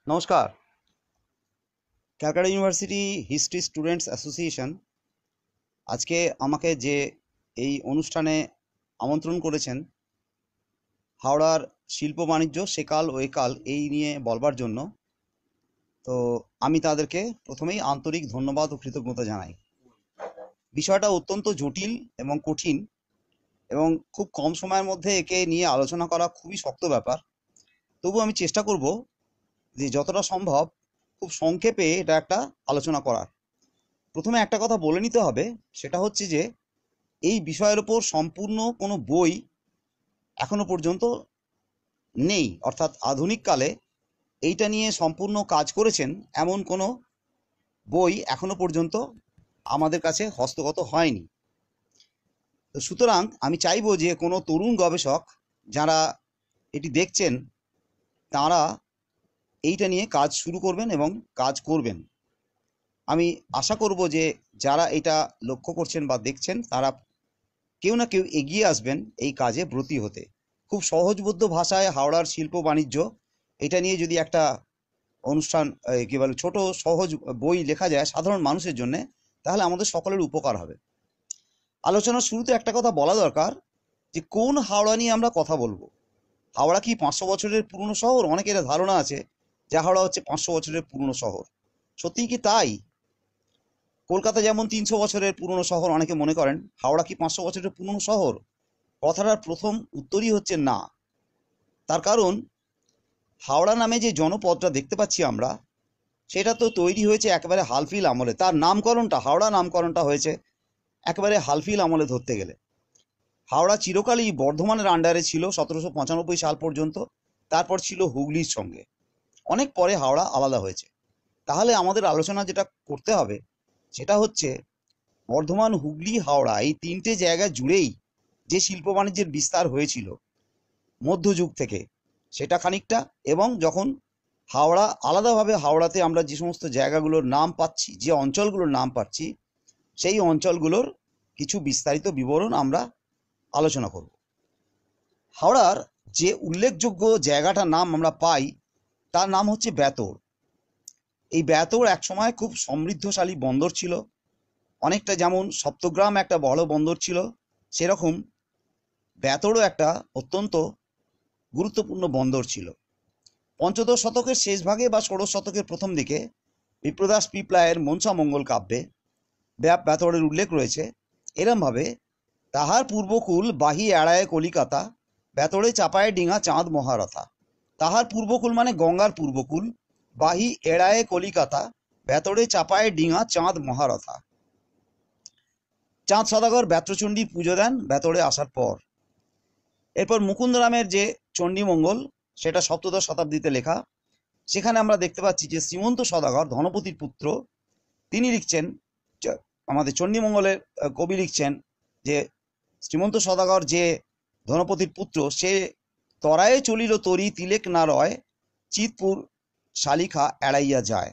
নমস্কার। Calcutta university history students association আজকে আমাকে যে এই অনুষ্ঠানে আমন্ত্রণ করেছেন হাওড়ার শিল্প বাণিজ্য সেকাল ও একাল এই নিয়ে বলবার জন্য, তো আমি তাদেরকে প্রথমেই আন্তরিক ধন্যবাদ ও কৃতজ্ঞতা জানাই। বিষয়টা অত্যন্ত জটিল এবং কঠিন এবং খুব কম সময়ের মধ্যে একে নিয়ে আলোচনা করা খুবই শক্ত ব্যাপার। তবু আমি চেষ্টা করব যে যতটা সম্ভব খুব সংক্ষেপে এটা একটা আলোচনা করার। প্রথমে একটা কথা বলে নিতে হবে, সেটা হচ্ছে যে এই বিষয়ের ওপর সম্পূর্ণ কোনো বই এখনো পর্যন্ত নেই, অর্থাৎ আধুনিক কালে এইটা নিয়ে সম্পূর্ণ কাজ করেছেন এমন কোনো বই এখনো পর্যন্ত আমাদের কাছে হস্তগত হয়নি। তো সুতরাং আমি চাইবো যে কোনো তরুণ গবেষক যারা এটি দেখছেন তারা এইটা নিয়ে কাজ শুরু করবেন এবং কাজ করবেন। আমি আশা করব যে যারা এটা লক্ষ্য করছেন বা দেখছেন তারা কেউ না কেউ এগিয়ে আসবেন এই কাজে ব্রতী হতে। খুব সহজবোধ্য ভাষায় হাওড়ার শিল্প বাণিজ্য এটা নিয়ে যদি একটা অনুষ্ঠান, কি বলে, ছোট সহজ বই লেখা যায় সাধারণ মানুষের জন্য, তাহলে আমাদের সকলের উপকার হবে। আলোচনার শুরুতে একটা কথা বলা দরকার যে কোন হাওড়া নিয়ে আমরা কথা বলবো। হাওড়া কি 500 বছরের পুরনো শহর? অনেকের ধারণা আছে যে হাওড়া হচ্ছে 500 বছরের পুরনো শহর। সত্যিই কি তাই? কলকাতা যেমন 300 বছরের পুরনো শহর অনেকে মনে করেন, হাওড়া কি 500 বছরের পুরনো শহর? কথাটার প্রথম উত্তরই হচ্ছে না। তার কারণ হাওড়া নামে যে জনপদটা দেখতে পাচ্ছি আমরা, সেটা তো তৈরি হয়েছে একেবারে হালফিল আমলে। তার নামকরণটা, হাওড়া নামকরণটা হয়েছে একেবারে হালফিল আমলে ধরতে গেলে। হাওড়া চিরকালই বর্ধমানের আন্ডারে ছিল 1795 সাল পর্যন্ত, তারপর ছিল হুগলির সঙ্গে। অনেক পরে হাওড়া আলাদা হয়েছে। তাহলে আমাদের আলোচনা যেটা করতে হবে সেটা হচ্ছে বর্ধমান, হুগলি, হাওড়া এই তিনটে জায়গা জুড়েই যে শিল্প বাণিজ্যের বিস্তার হয়েছিল মধ্যযুগ থেকে, সেটা খানিকটা, এবং যখন হাওড়া আলাদাভাবে, হাওড়াতে আমরা যে সমস্ত জায়গাগুলোর নাম পাচ্ছি, যে অঞ্চলগুলোর নাম পাচ্ছি, সেই অঞ্চলগুলোর কিছু বিস্তারিত বিবরণ আমরা আলোচনা করব। হাওড়ার যে উল্লেখযোগ্য জায়গাটার নাম আমরা পাই তার নাম হচ্ছে বেতড়। এই বেতড় একসময় খুব সমৃদ্ধশালী বন্দর ছিল। অনেকটা যেমন সপ্তগ্রাম একটা বড় বন্দর ছিল, সেরকম বেতড়ও একটা অত্যন্ত গুরুত্বপূর্ণ বন্দর ছিল। পঞ্চদশ শতকের শেষ ভাগে বা ষোড়শ শতকের প্রথম দিকে বিপ্রদাস পিপ্লায়ের মনসা মঙ্গল কাব্যে বেতড়ের উল্লেখ রয়েছে এরমভাবে: তাহার পূর্বকুল বাহি এড়ায় কলিকাতা, বেতড়ে চাপায় ডিঙা চাঁদ মহারথা। তাহার পূর্বকুল মানে গঙ্গার পূর্বকুল, বাহি এড়ায় কলিকাতা, বেতড়ে চাপায় ডিঙা চাঁদ মহারথা। চাঁদ সদাগর বেত্রচণ্ডীর পুজো দেন বেতড়ে আসার পর। এরপর মুকুন্দরামের যে চণ্ডীমঙ্গল, সেটা সপ্তদশ শতাব্দীতে লেখা। সেখানে আমরা দেখতে পাচ্ছি যে শ্রীমন্ত সদাগর, ধনপতির পুত্র, তিনি লিখছেন, আমাদের চণ্ডীমঙ্গলের কবি লিখছেন যে শ্রীমন্ত সদাগর যে ধনপতির পুত্র, সে তরায়ে চলিল তরি তিলেক না রয়, চিতপুর শালিখা এড়াইয়া যায়।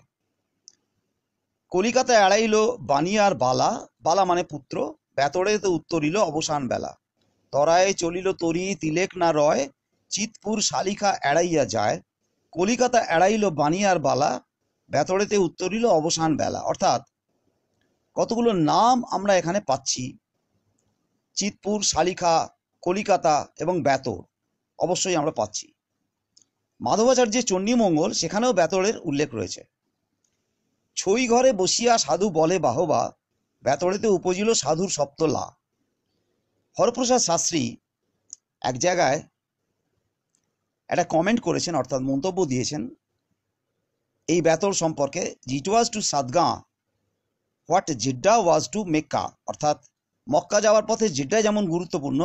কলিকাতা এড়াইল বানিয়ার বালা, বালা মানে পুত্র, বেতড়েতে উত্তরিল অবসান বেলা। তরায়ে চলিল তরি তিলেক না রয়, চিতপুর শালিখা এড়াইয়া যায়। কলিকাতা এড়াইল বানিয়ার বালা, বেতড়েতে উত্তরিল অবসান বেলা। অর্থাৎ কতগুলো নাম আমরা এখানে পাচ্ছি: চিতপুর, শালিখা, কলিকাতা এবং বেতড় অবশ্যই আমরা পাচ্ছি। মাধবাচার্যের চণ্ডীমঙ্গল, সেখানেও বেতড়ের উল্লেখ রয়েছে। ছই ঘরে বসিয়া সাধু বলে বাহবা, বেতড়েতে উপজিল সাধুর সপ্তলা। হরপ্রসাদ শাস্ত্রী এক জায়গায় একটা কমেন্ট করেছেন, অর্থাৎ মন্তব্য দিয়েছেন এই বেতড় সম্পর্কে: it was to Satgaon what Jeddah was to Mecca. অর্থাৎ মক্কা যাওয়ার পথে জিড্ডা যেমন গুরুত্বপূর্ণ,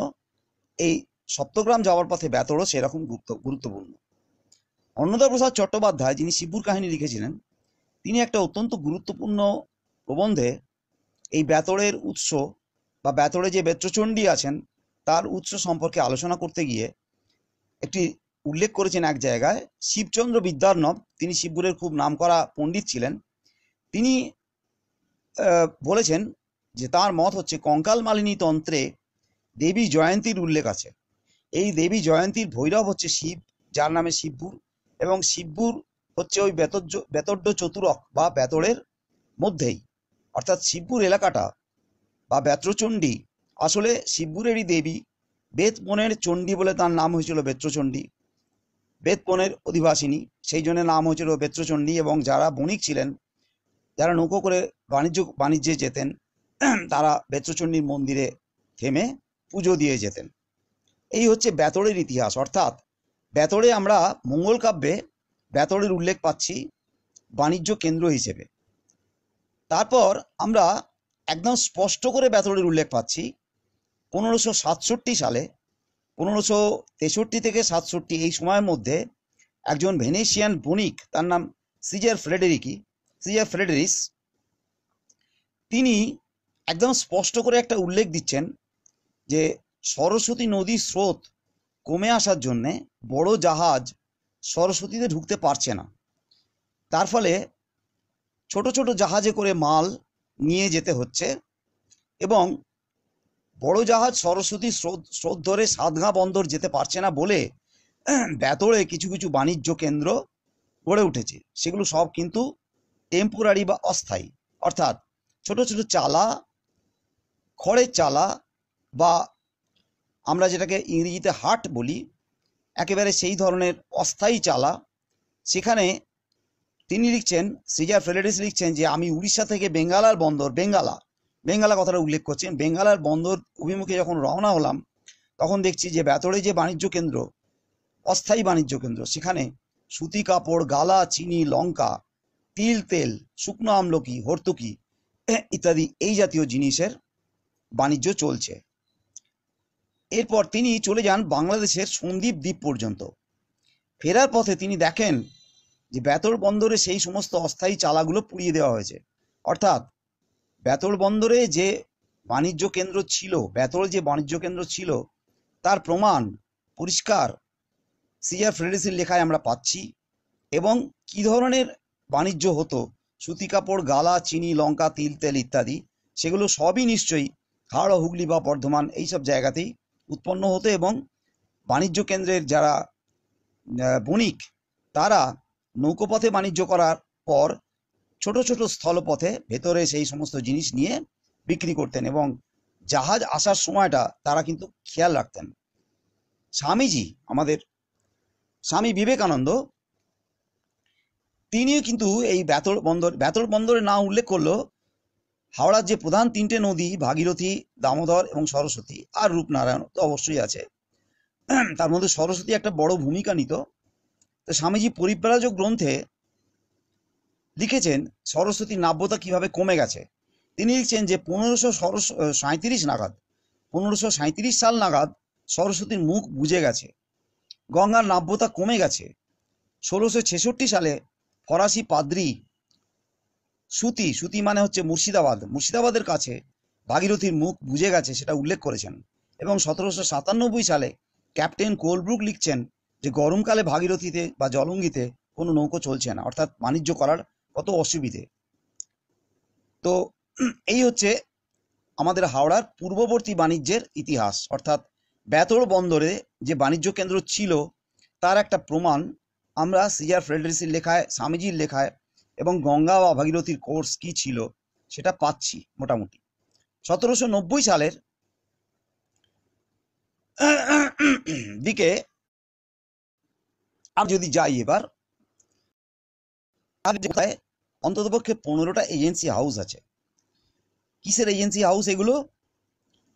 এই সপ্তগ্রাম যাওয়ার পথে বেতড়ও সেরকম গুরুত্বপূর্ণ। অন্নদা প্রসাদ চট্টোপাধ্যায়, যিনি শিবপুর কাহিনী লিখেছিলেন, তিনি একটা অত্যন্ত গুরুত্বপূর্ণ প্রবন্ধে এই বেতড়ের উৎস বা বেতড়ে যে বেত্রচণ্ডী আছেন তার উৎস সম্পর্কে আলোচনা করতে গিয়ে একটি উল্লেখ করেছেন এক জায়গায়। শিবচন্দ্র বিদ্যার্ণব, তিনি শিবপুরের খুব নামকরা পণ্ডিত ছিলেন, তিনি বলেছেন যে তার মত হচ্ছে কঙ্কাল মালিনী তন্ত্রে দেবী জয়ন্তীর উল্লেখ আছে। এই দেবী জয়ন্তীর ভৈরব হচ্ছে শিব, যার নামে শিবপুর, এবং শিবপুর হচ্ছে ওই বেতর্ড চতুরক বা বেতড়ের মধ্যেই, অর্থাৎ শিবপুর এলাকাটা বা বেত্রচণ্ডী আসলে শিবপুরেরই দেবী। বেতবনের চণ্ডী বলে তার নাম হয়েছিল বেত্রচণ্ডী, বেতবনের অধিবাসিনী, সেই জন্য নাম হয়েছিল বেত্রচণ্ডী। এবং যারা বণিক ছিলেন, যারা নৌকো করে বাণিজ্যে যেতেন, তারা বেত্রচণ্ডীর মন্দিরে থেমে পুজো দিয়ে যেতেন। এই হচ্ছে বেতড়ের ইতিহাস। অর্থাৎ বেতড়ে আমরা মঙ্গল কাব্যে বেতড়ের উল্লেখ পাচ্ছি বাণিজ্য কেন্দ্র হিসেবে। তারপর আমরা একদম স্পষ্ট করে বেতড়ের উল্লেখ পাচ্ছি 1567 সালে, 1563 থেকে 67 এই সময়ের মধ্যে একজন ভেনেশিয়ান বণিক, তার নাম সিজার ফ্রেডেরিস, তিনি একদম স্পষ্ট করে একটা উল্লেখ দিচ্ছেন যে সরস্বতী নদীর স্রোত কমে আসার জন্যে বড় জাহাজ সরস্বতীতে ঢুকতে পারছে না, তার ফলে ছোট ছোট জাহাজে করে মাল নিয়ে যেতে হচ্ছে এবং বড় জাহাজ সরস্বতী স্রোত ধরে সাতগাঁ বন্দর যেতে পারছে না বলে বেতড়ে কিছু কিছু বাণিজ্য কেন্দ্র গড়ে উঠেছে। সেগুলো সব কিন্তু টেম্পোরারি বা অস্থায়ী, অর্থাৎ ছোট ছোট চালা, খড়ের চালা বা আমরা যেটাকে ইংরেজিতে হাট বলি, একেবারে সেই ধরনের অস্থায়ী চালা। সেখানে তিনি লিখছেন, সিজার ফ্রেডেরিস লিখছেন যে আমি উড়িষ্যা থেকে বেঙ্গালার বন্দর, বেঙ্গালা কথাটা উল্লেখ করছেন, বেঙ্গালার বন্দর অভিমুখে যখন রওনা হলাম তখন দেখছি যে বেতড়ে যে বাণিজ্য কেন্দ্র, অস্থায়ী বাণিজ্য কেন্দ্র, সেখানে সুতি কাপড়, গালা, চিনি, লঙ্কা, তিল, তেল, শুকনো আমলকি, হর্তুকি ইত্যাদি এই জাতীয় জিনিসের বাণিজ্য চলছে। এরপর তিনি চলে যান বাংলাদেশের সন্দ্বীপ দ্বীপ পর্যন্ত। ফেরার পথে তিনি দেখেন যে বেতড় বন্দরে সেই সমস্ত অস্থায়ী চালাগুলো পুড়িয়ে দেওয়া হয়েছে। অর্থাৎ বেতড় বন্দরে যে বাণিজ্য কেন্দ্র ছিল, বেতড় যে বাণিজ্য কেন্দ্র ছিল তার প্রমাণ পরিষ্কার সিজার ফ্রেডেরিসের লেখায় আমরা পাচ্ছি। এবং কি ধরনের বাণিজ্য হতো, সুতি কাপড়, গালা, চিনি, লঙ্কা, তিল, তেল ইত্যাদি, সেগুলো সবই নিশ্চয়ই হাওড়া, হুগলি বা বর্ধমান এইসব জায়গাতেই উৎপন্ন হতো। এবং বাণিজ্য কেন্দ্রের যারা বণিক, তারা নৌকোপথে বাণিজ্য করার পর ছোট ছোট স্থলপথে ভেতরে সেই সমস্ত জিনিস নিয়ে বিক্রি করতেন এবং জাহাজ আসার সময়টা তারা কিন্তু খেয়াল রাখতেন। স্বামীজি, আমাদের স্বামী বিবেকানন্দ, তিনিও কিন্তু এই বেতড় বন্দরের নাম উল্লেখ করলো হাওড়ার যে প্রধান তিনটে নদী, ভাগীরথী, দামোদর এবং সরস্বতী, আর রূপনারায়ণ তো অবশ্যই আছে, তার মধ্যে সরস্বতী একটা বড় ভূমিকা নিত। তো স্বামীজি পরিব্রাজক গ্রন্থে লিখেছেন সরস্বতীর নাব্যতা কিভাবে কমে গেছে। তিনি লিখছেন যে 1537 সাল নাগাদ সরস্বতীর মুখ বুজে গেছে, গঙ্গার নাব্যতা কমে গেছে। 1666 সালে ফরাসি পাদ্রী সুতি মানে হচ্ছে মুর্শিদাবাদের কাছে ভাগীরথীর মুখ বুজে গেছে, সেটা উল্লেখ করেছেন। এবং 1797 সালে ক্যাপ্টেন কোলব্রুক লিখছেন যে গরমকালে ভাগীরথীতে বা জলঙ্গিতে কোনো নৌকো চলছে না, অর্থাৎ বাণিজ্য করার কত অসুবিধে। তো এই হচ্ছে আমাদের হাওড়ার পূর্ববর্তী বাণিজ্যের ইতিহাস। অর্থাৎ বেতড় বন্দরে যে বাণিজ্য কেন্দ্র ছিল তার একটা প্রমাণ আমরা সিজার ফ্রেডেরিসের লেখায়, স্বামীজির লেখায় এবং গঙ্গা বা ভাগীরথীর কোর্স কি ছিল সেটা পাচ্ছি মোটামুটি। 1790 সালের দিকে আমি যদি যাই এবার, অন্ততপক্ষে 15টা এজেন্সি হাউস আছে। কিসের এজেন্সি হাউস এগুলো?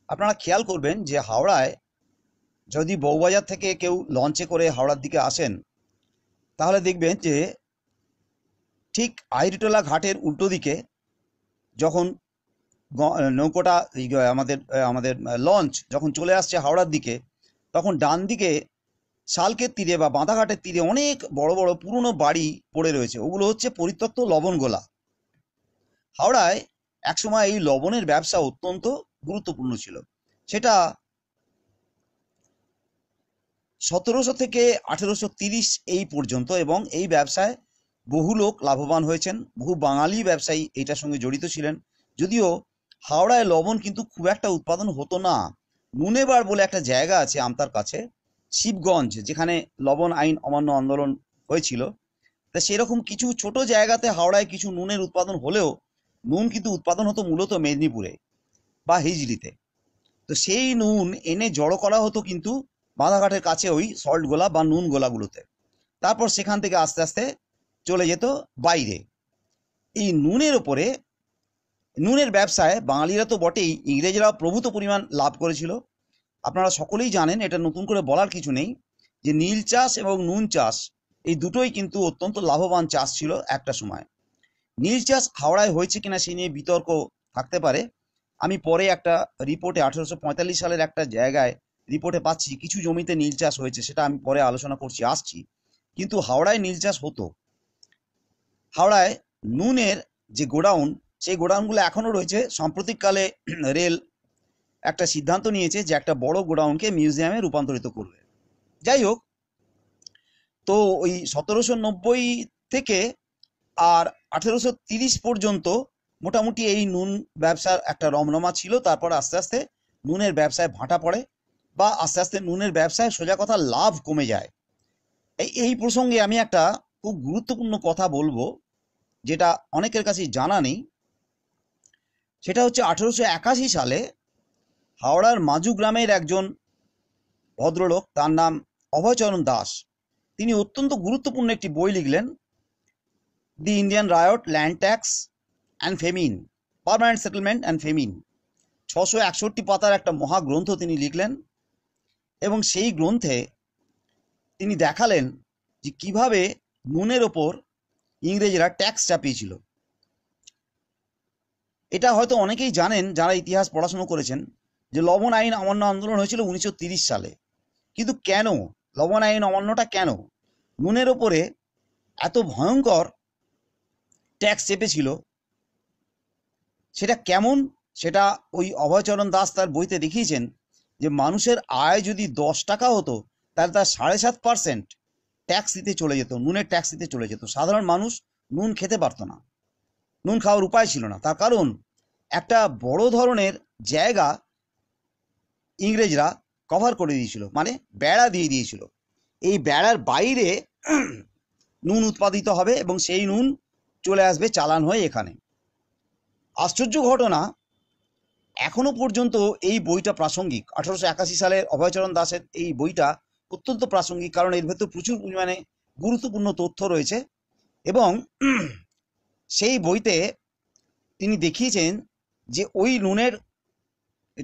আপনারা খেয়াল করবেন যে হাওড়ায় যদি বউবাজার থেকে কেউ লঞ্চে করে হাওড়ার দিকে আসেন, তাহলে দেখবেন যে ঠিক আইরিটোলা ঘাটের উল্টো দিকে যখন নৌকোটা আমাদের লঞ্চ যখন চলে আসছে হাওড়ার দিকে, তখন ডান দিকে শালকের তীরে বা বাঁধাঘাটের তীরে অনেক বড় বড় পুরনো বাড়ি পড়ে রয়েছে। ওগুলো হচ্ছে পরিত্যক্ত লবণ গোলা। হাওড়ায় একসময় এই লবণের ব্যবসা অত্যন্ত গুরুত্বপূর্ণ ছিল। সেটা 1700 থেকে 1830 এই পর্যন্ত, এবং এই ব্যবসায় বহু লোক লাভবান হয়েছেন, বহু বাঙালি ব্যবসায়ী এইটার সঙ্গে জড়িত ছিলেন। যদিও হাওড়ায় লবণ কিন্তু খুব একটা উৎপাদন হতো না। নুনেবার বলে একটা জায়গা আছে আমতার কাছে, শিবগঞ্জ, যেখানে লবণ আইন অমান্য আন্দোলন হয়েছিল, তা সেরকম কিছু ছোট জায়গাতে হাওড়ায় কিছু নুনের উৎপাদন হলেও নুন কিন্তু উৎপাদন হতো মূলত মেদিনীপুরে বা হিজলিতে। তো সেই নুন এনে জড়ো করা হতো কিন্তু বাঁধাঘাটের কাছে ওই সল্ট গোলা বা নুন গোলাগুলোতে। তারপর সেখান থেকে আস্তে আস্তে চলে যেত বাইরে। এই নুনের ওপরে, নুনের ব্যবসায় বাঙালিরা তো বটেই, ইংরেজরা প্রভূত পরিমাণ লাভ করেছিল। আপনারা সকলেই জানেন, এটা নতুন করে বলার কিছু নেই, যে নীল চাষ এবং নুন চাষ এই দুটোই কিন্তু অত্যন্ত লাভবান চাষ ছিল একটা সময়। নীল চাষ হাওড়ায় হয়েছে কিনা সে নিয়ে বিতর্ক থাকতে পারে। আমি পরে একটা রিপোর্টে 1845 সালের একটা জায়গায় রিপোর্টে পাচ্ছি কিছু জমিতে নীল চাষ হয়েছে, সেটা আমি পরে আলোচনা করছি, আসছি। কিন্তু হাওড়ায় নীল চাষ হতো। হাওড়ায় নুনের যে গোডাউন, সেই গোডাউনগুলো এখনো রয়েছে। সাম্প্রতিককালে রেল একটা সিদ্ধান্ত নিয়েছে যে একটা বড় গোডাউনকে মিউজিয়ামে রূপান্তরিত করবে। যাই হোক, তো ওই 1790 থেকে আর 1830 পর্যন্ত মোটামুটি এই নুন ব্যবসার একটা রমরমা ছিল। তারপর আস্তে আস্তে নুনের ব্যবসায় ভাটা পড়ে, বা আস্তে আস্তে নুনের ব্যবসায় সোজা কথা লাভ কমে যায়। এই প্রসঙ্গে আমি একটা খুব গুরুত্বপূর্ণ কথা বলবো, যেটা অনেকের কাছেই জানা নেই। সেটা হচ্ছে 1881 সালে হাওড়ার মাজু গ্রামের একজন ভদ্রলোক, তার নাম অভয়চরণ দাস, তিনি অত্যন্ত গুরুত্বপূর্ণ একটি বই লিখলেন, the Indian riot, land tax and famine, permanent settlement and famine. 661 পাতার একটা মহাগ্রন্থ তিনি লিখলেন, এবং সেই গ্রন্থে তিনি দেখালেন যে কিভাবে নুনের ওপর ইংরেজরা ট্যাক্স চাপিয়েছিল। এটা হয়তো অনেকেই জানেন যারা ইতিহাস পড়াশুনো করেছেন, যে লবণ আইন অমান্য আন্দোলন হয়েছিল 1930 সালে। কিন্তু কেন লবণ আইন অমান্যটা, কেন নুনের ওপরে এত ভয়ঙ্কর ট্যাক্স চেপেছিল, সেটা কেমন, সেটা ওই অভয়চরণ দাস তার বইতে দেখিয়েছেন। যে মানুষের আয় যদি 10 টাকা হতো, তাহলে তার 7.5% ট্যাক্স দিতে চলে যেত, নুনের ট্যাক্স দিতে চলে যেত। সাধারণ মানুষ নুন খেতে পারতো না, নুন খাওয়ার উপায় ছিল না। তার কারণ একটা বড় ধরনের জায়গা ইংরেজরা কভার করে দিয়েছিল, মানে বেড়া দিয়ে দিয়েছিল। এই বেড়ার বাইরে নুন উৎপাদিত হবে এবং সেই নুন চলে আসবে চালান হয়ে এখানে। আশ্চর্য ঘটনা, এখনো পর্যন্ত এই বইটা প্রাসঙ্গিক। 1881 সালের অভয়চরণ দাসের এই বইটা অত্যন্ত প্রাসঙ্গিক, কারণ এর ভেতর প্রচুর পরিমাণে গুরুত্বপূর্ণ তথ্য রয়েছে। এবং সেই বইতে তিনি দেখিয়েছেন যে ওই নুনের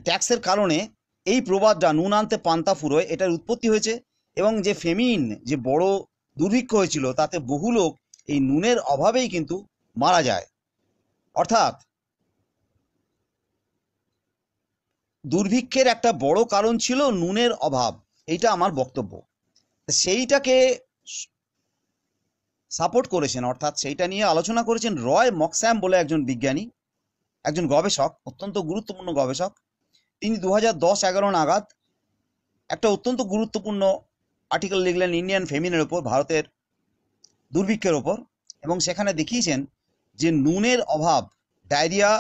ট্যাক্সের কারণে এই প্রবাদটা, নুন আনতে পান্তা ফুরোয়, এটার উৎপত্তি হয়েছে। এবং যে ফেমিন, যে বড় দুর্ভিক্ষ হয়েছিল, তাতে বহু লোক এই নুনের অভাবেই কিন্তু মারা যায়। অর্থাৎ দুর্ভিক্ষের একটা বড় কারণ ছিল নুনের অভাব, এইটা আমার বক্তব্য। সেইটাকে সাপোর্ট করেছেন, অর্থাৎ সেইটা নিয়ে আলোচনা করেছেন রয় মকস্যাম বলে একজন বিজ্ঞানী, একজন গবেষক, অত্যন্ত গুরুত্বপূর্ণ গবেষক। তিনি 2010-11 নাগাদ একটা অত্যন্ত গুরুত্বপূর্ণ আর্টিকেল লিখলেন ইন্ডিয়ান ফেমিনের ওপর, ভারতের দুর্ভিক্ষের ওপর। এবং সেখানে দেখিয়েছেন যে নুনের অভাব, ডায়রিয়া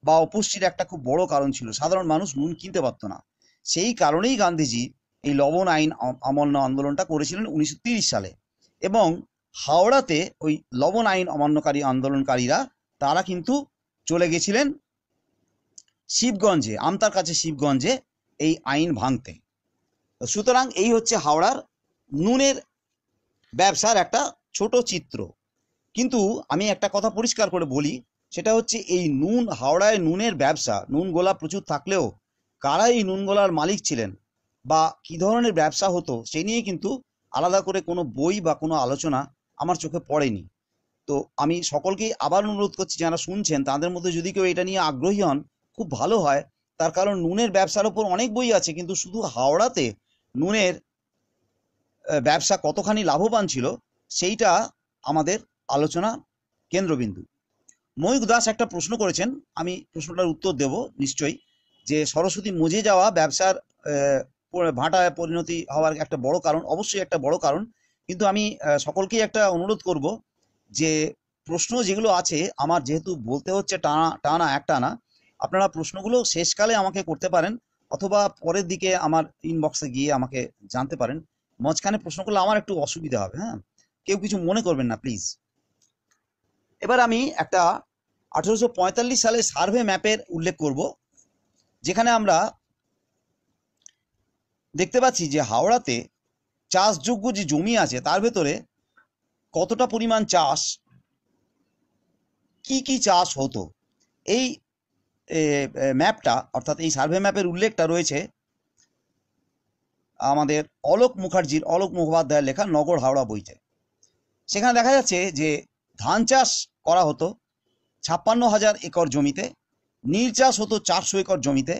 বা অপুষ্টির একটা খুব বড় কারণ ছিল। সাধারণ মানুষ নুন কিনতে পারতো না। সেই কারণেই গান্ধীজি এই লবণ আইন অমান্য আন্দোলনটা করেছিলেন 1930 সালে। এবং হাওড়াতে ওই লবণ আইন অমান্যকারী আন্দোলনকারীরা তারা কিন্তু চলে গেছিলেন শিবগঞ্জে, আমতার কাছে শিবগঞ্জে, এই আইন ভাঙতে। সুতরাং এই হচ্ছে হাওড়ার নুনের ব্যবসার একটা ছোট চিত্র। কিন্তু আমি একটা কথা পরিষ্কার করে বলি, সেটা হচ্ছে এই নুন, হাওড়ায় নুনের ব্যবসা, নুন গোলা প্রচুর থাকলেও কারা এই নুন গোলার মালিক ছিলেন বা কী ধরনের ব্যবসা হতো, সেই নিয়ে কিন্তু আলাদা করে কোনো বই বা কোনো আলোচনা আমার চোখে পড়েনি। তো আমি সকলকেই আবার অনুরোধ করছি, যারা শুনছেন তাদের মধ্যে যদি কেউ এটা নিয়ে আগ্রহী হন, খুব ভালো হয়। তার কারণ নুনের ব্যবসার ওপর অনেক বই আছে, কিন্তু শুধু হাওড়াতে নুনের ব্যবসা কতখানি লাভবান ছিল সেইটা আমাদের আলোচনা কেন্দ্রবিন্দু। ময়ূক দাস একটা প্রশ্ন করেছেন, আমি প্রশ্নটার উত্তর দেব নিশ্চয়ই। যে সরস্বতী মজে যাওয়া ব্যবসার ভাটায় পরিণতি হওয়ার একটা বড় কারণ, অবশ্যই একটা বড় কারণ। কিন্তু আমি সকলকেই একটা অনুরোধ করব, যে প্রশ্ন যেগুলো আছে, আমার যেহেতু বলতে হচ্ছে টানা টানা একটানা, আপনারা প্রশ্নগুলো শেষকালে আমাকে করতে পারেন, অথবা পরের দিকে আমার ইনবক্সে গিয়ে আমাকে জানতে পারেন। মাঝখানে প্রশ্ন করলে আমার একটু অসুবিধা হবে। হ্যাঁ, কেউ কিছু মনে করবেন না প্লিজ। এবার আমি একটা 1845 সালে সার্ভে ম্যাপের উল্লেখ করব, যেখানে আমরা দেখতে পাচ্ছি যে হাওড়াতে চাষযোগ্য যে জমি আছে তার ভেতরে কতটা পরিমাণ চাষ, কি কি চাষ হতো। এই ম্যাপটা অর্থাৎ এই সার্ভে ম্যাপের উল্লেখটা রয়েছে আমাদের অলোক মুখোপাধ্যায়ের লেখা নগর হাওড়া বইতে। সেখানে দেখা যাচ্ছে যে ধান চাষ করা হতো 56,000 একর জমিতে, নীল চাষ হতো 400 একর জমিতে,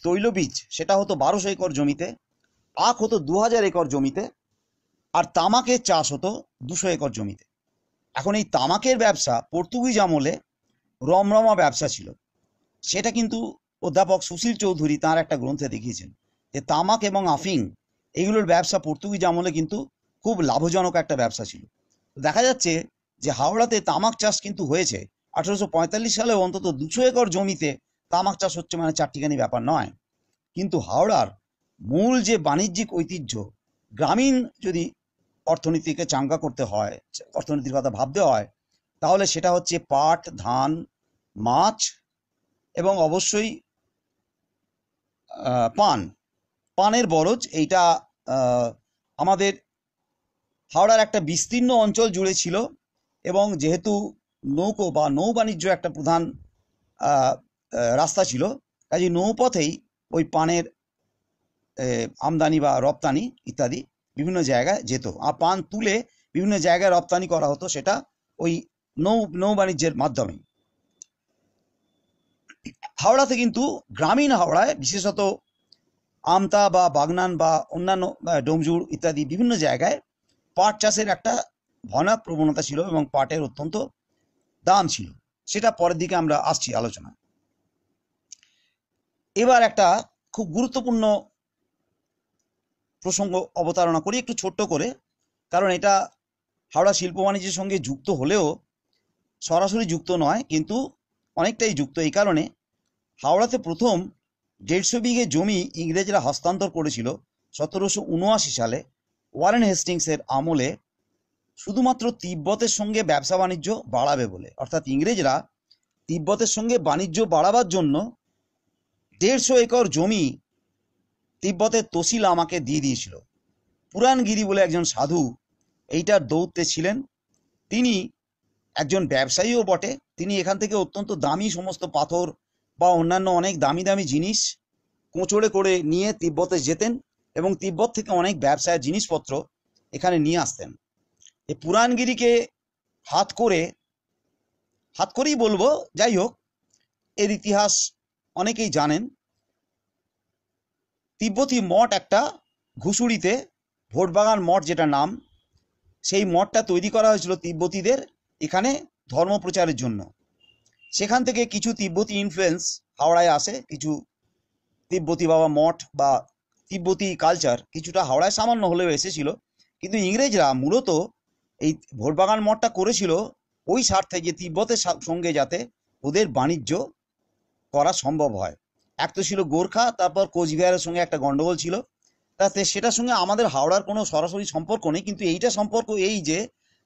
তৈলবীজ সেটা হতো 1200 একর জমিতে, আখ হতো 2000 একর জমিতে, আর তামাকের চাষ হতো 200 একর জমিতে। এখন এই তামাকের ব্যবসা পর্তুগিজ আমলে রমরমা ব্যবসা ছিল। সেটা কিন্তু অধ্যাপক সুশীল চৌধুরী তাঁর একটা গ্রন্থে দেখিয়েছেন যে তামাক এবং আফিং এগুলোর ব্যবসা পর্তুগিজ আমলে কিন্তু খুব লাভজনক একটা ব্যবসা ছিল। দেখা যাচ্ছে যে হাওড়াতে তামাক চাষ কিন্তু হয়েছে 1845 সালে অন্তত 200 একর জমিতে তামাক চাষ হচ্ছে, মানে চারটিখানি ব্যাপার নয়। কিন্তু হাওড়ার মূল যে বাণিজ্যিক ঐতিহ্য, গ্রামীণ যদি অর্থনীতিকে চাঙ্গা করতে হয়, অর্থনীতির কথা ভাবতে হয়, তাহলে সেটা হচ্ছে পাট, ধান, মাছ এবং অবশ্যই পানের বরজ। এইটা আমাদের হাওড়ার একটা বিস্তীর্ণ অঞ্চল জুড়ে ছিল, এবং যেহেতু নৌকো বা নৌ বাণিজ্য একটা প্রধান রাস্তা ছিল, কাজে নৌপথেই ওই পানের আমদানি বা রপ্তানি ইত্যাদি বিভিন্ন জায়গায় যেত, আর পান তুলে বিভিন্ন জায়গায় রপ্তানি করা হতো, সেটা ওই নৌ বাণিজ্যের মাধ্যমে। হাওড়াতে কিন্তু গ্রামীণ হাওড়ায় বিশেষত আমতা বা বাগনান বা অন্যান্য ডোমজুড় ইত্যাদি বিভিন্ন জায়গায় পাট চাষের একটা ভয়ানক প্রবণতা ছিল এবং পাটের অত্যন্ত দাম ছিল। সেটা পরের দিকে আমরা আসছি আলোচনা। এবার একটা খুব গুরুত্বপূর্ণ প্রসঙ্গ অবতারণা করি একটু ছোট্ট করে, কারণ এটা হাওড়া শিল্প বাণিজ্যের সঙ্গে যুক্ত হলেও সরাসরি যুক্ত নয়, কিন্তু অনেকটাই যুক্ত। এই কারণে হাওড়াতে প্রথম 150 বিঘে জমি ইংরেজরা হস্তান্তর করেছিল 1779 সালে ওয়ারেন হেস্টিংসের আমলে, শুধুমাত্র তিব্বতের সঙ্গে ব্যবসা বাণিজ্য বাড়াবে বলে। অর্থাৎ ইংরেজরা তিব্বতের সঙ্গে বাণিজ্য বাড়াবার জন্য 150 একর জমি তিব্বতের তসিল আমাকে দিয়ে দিয়েছিল। পুরাণগিরি বলে একজন সাধু এইটার দৌত্যে ছিলেন। তিনি একজন ব্যবসায়ীও বটে। তিনি এখান থেকে অত্যন্ত দামি সমস্ত পাথর বা অন্যান্য অনেক দামি দামি জিনিস কোঁচড়ে করে নিয়ে তিব্বতে যেতেন, এবং তিব্বত থেকে অনেক ব্যবসায়ের জিনিসপত্র এখানে নিয়ে আসতেন। এই পুরাণগিরিকে হাত করেই বলবো, যাই হোক, এর ইতিহাস অনেকেই জানেন। তিব্বতী মঠ একটা ঘুষুড়িতে, ভোটবাগান মঠ যেটা নাম, সেই মঠটা তৈরি করা হয়েছিল তিব্বতীদের এখানে ধর্ম প্রচারের জন্য। সেখান থেকে কিছু তিব্বতী ইনফ্লুয়েন্স হাওড়ায় আসে, কিছু তিব্বতী বাবা মঠ বা তিব্বতী কালচার কিছুটা হাওড়ায় সামান্য হলেও এসেছিল। কিন্তু ইংরেজরা মূলত এই ভোটবাগান মঠটা করেছিল ওই স্বার্থে যে তিব্বতের সঙ্গে যাতে ওদের বাণিজ্য করা সম্ভব হয়। এক তো ছিল গোর্খা, তারপর কোচবিহারের সঙ্গে একটা গন্ডগোল ছিল, তাতে সেটার সঙ্গে আমাদের হাওড়ার কোনো সরাসরি সম্পর্ক নেই। কিন্তু এইটা সম্পর্ক এই যে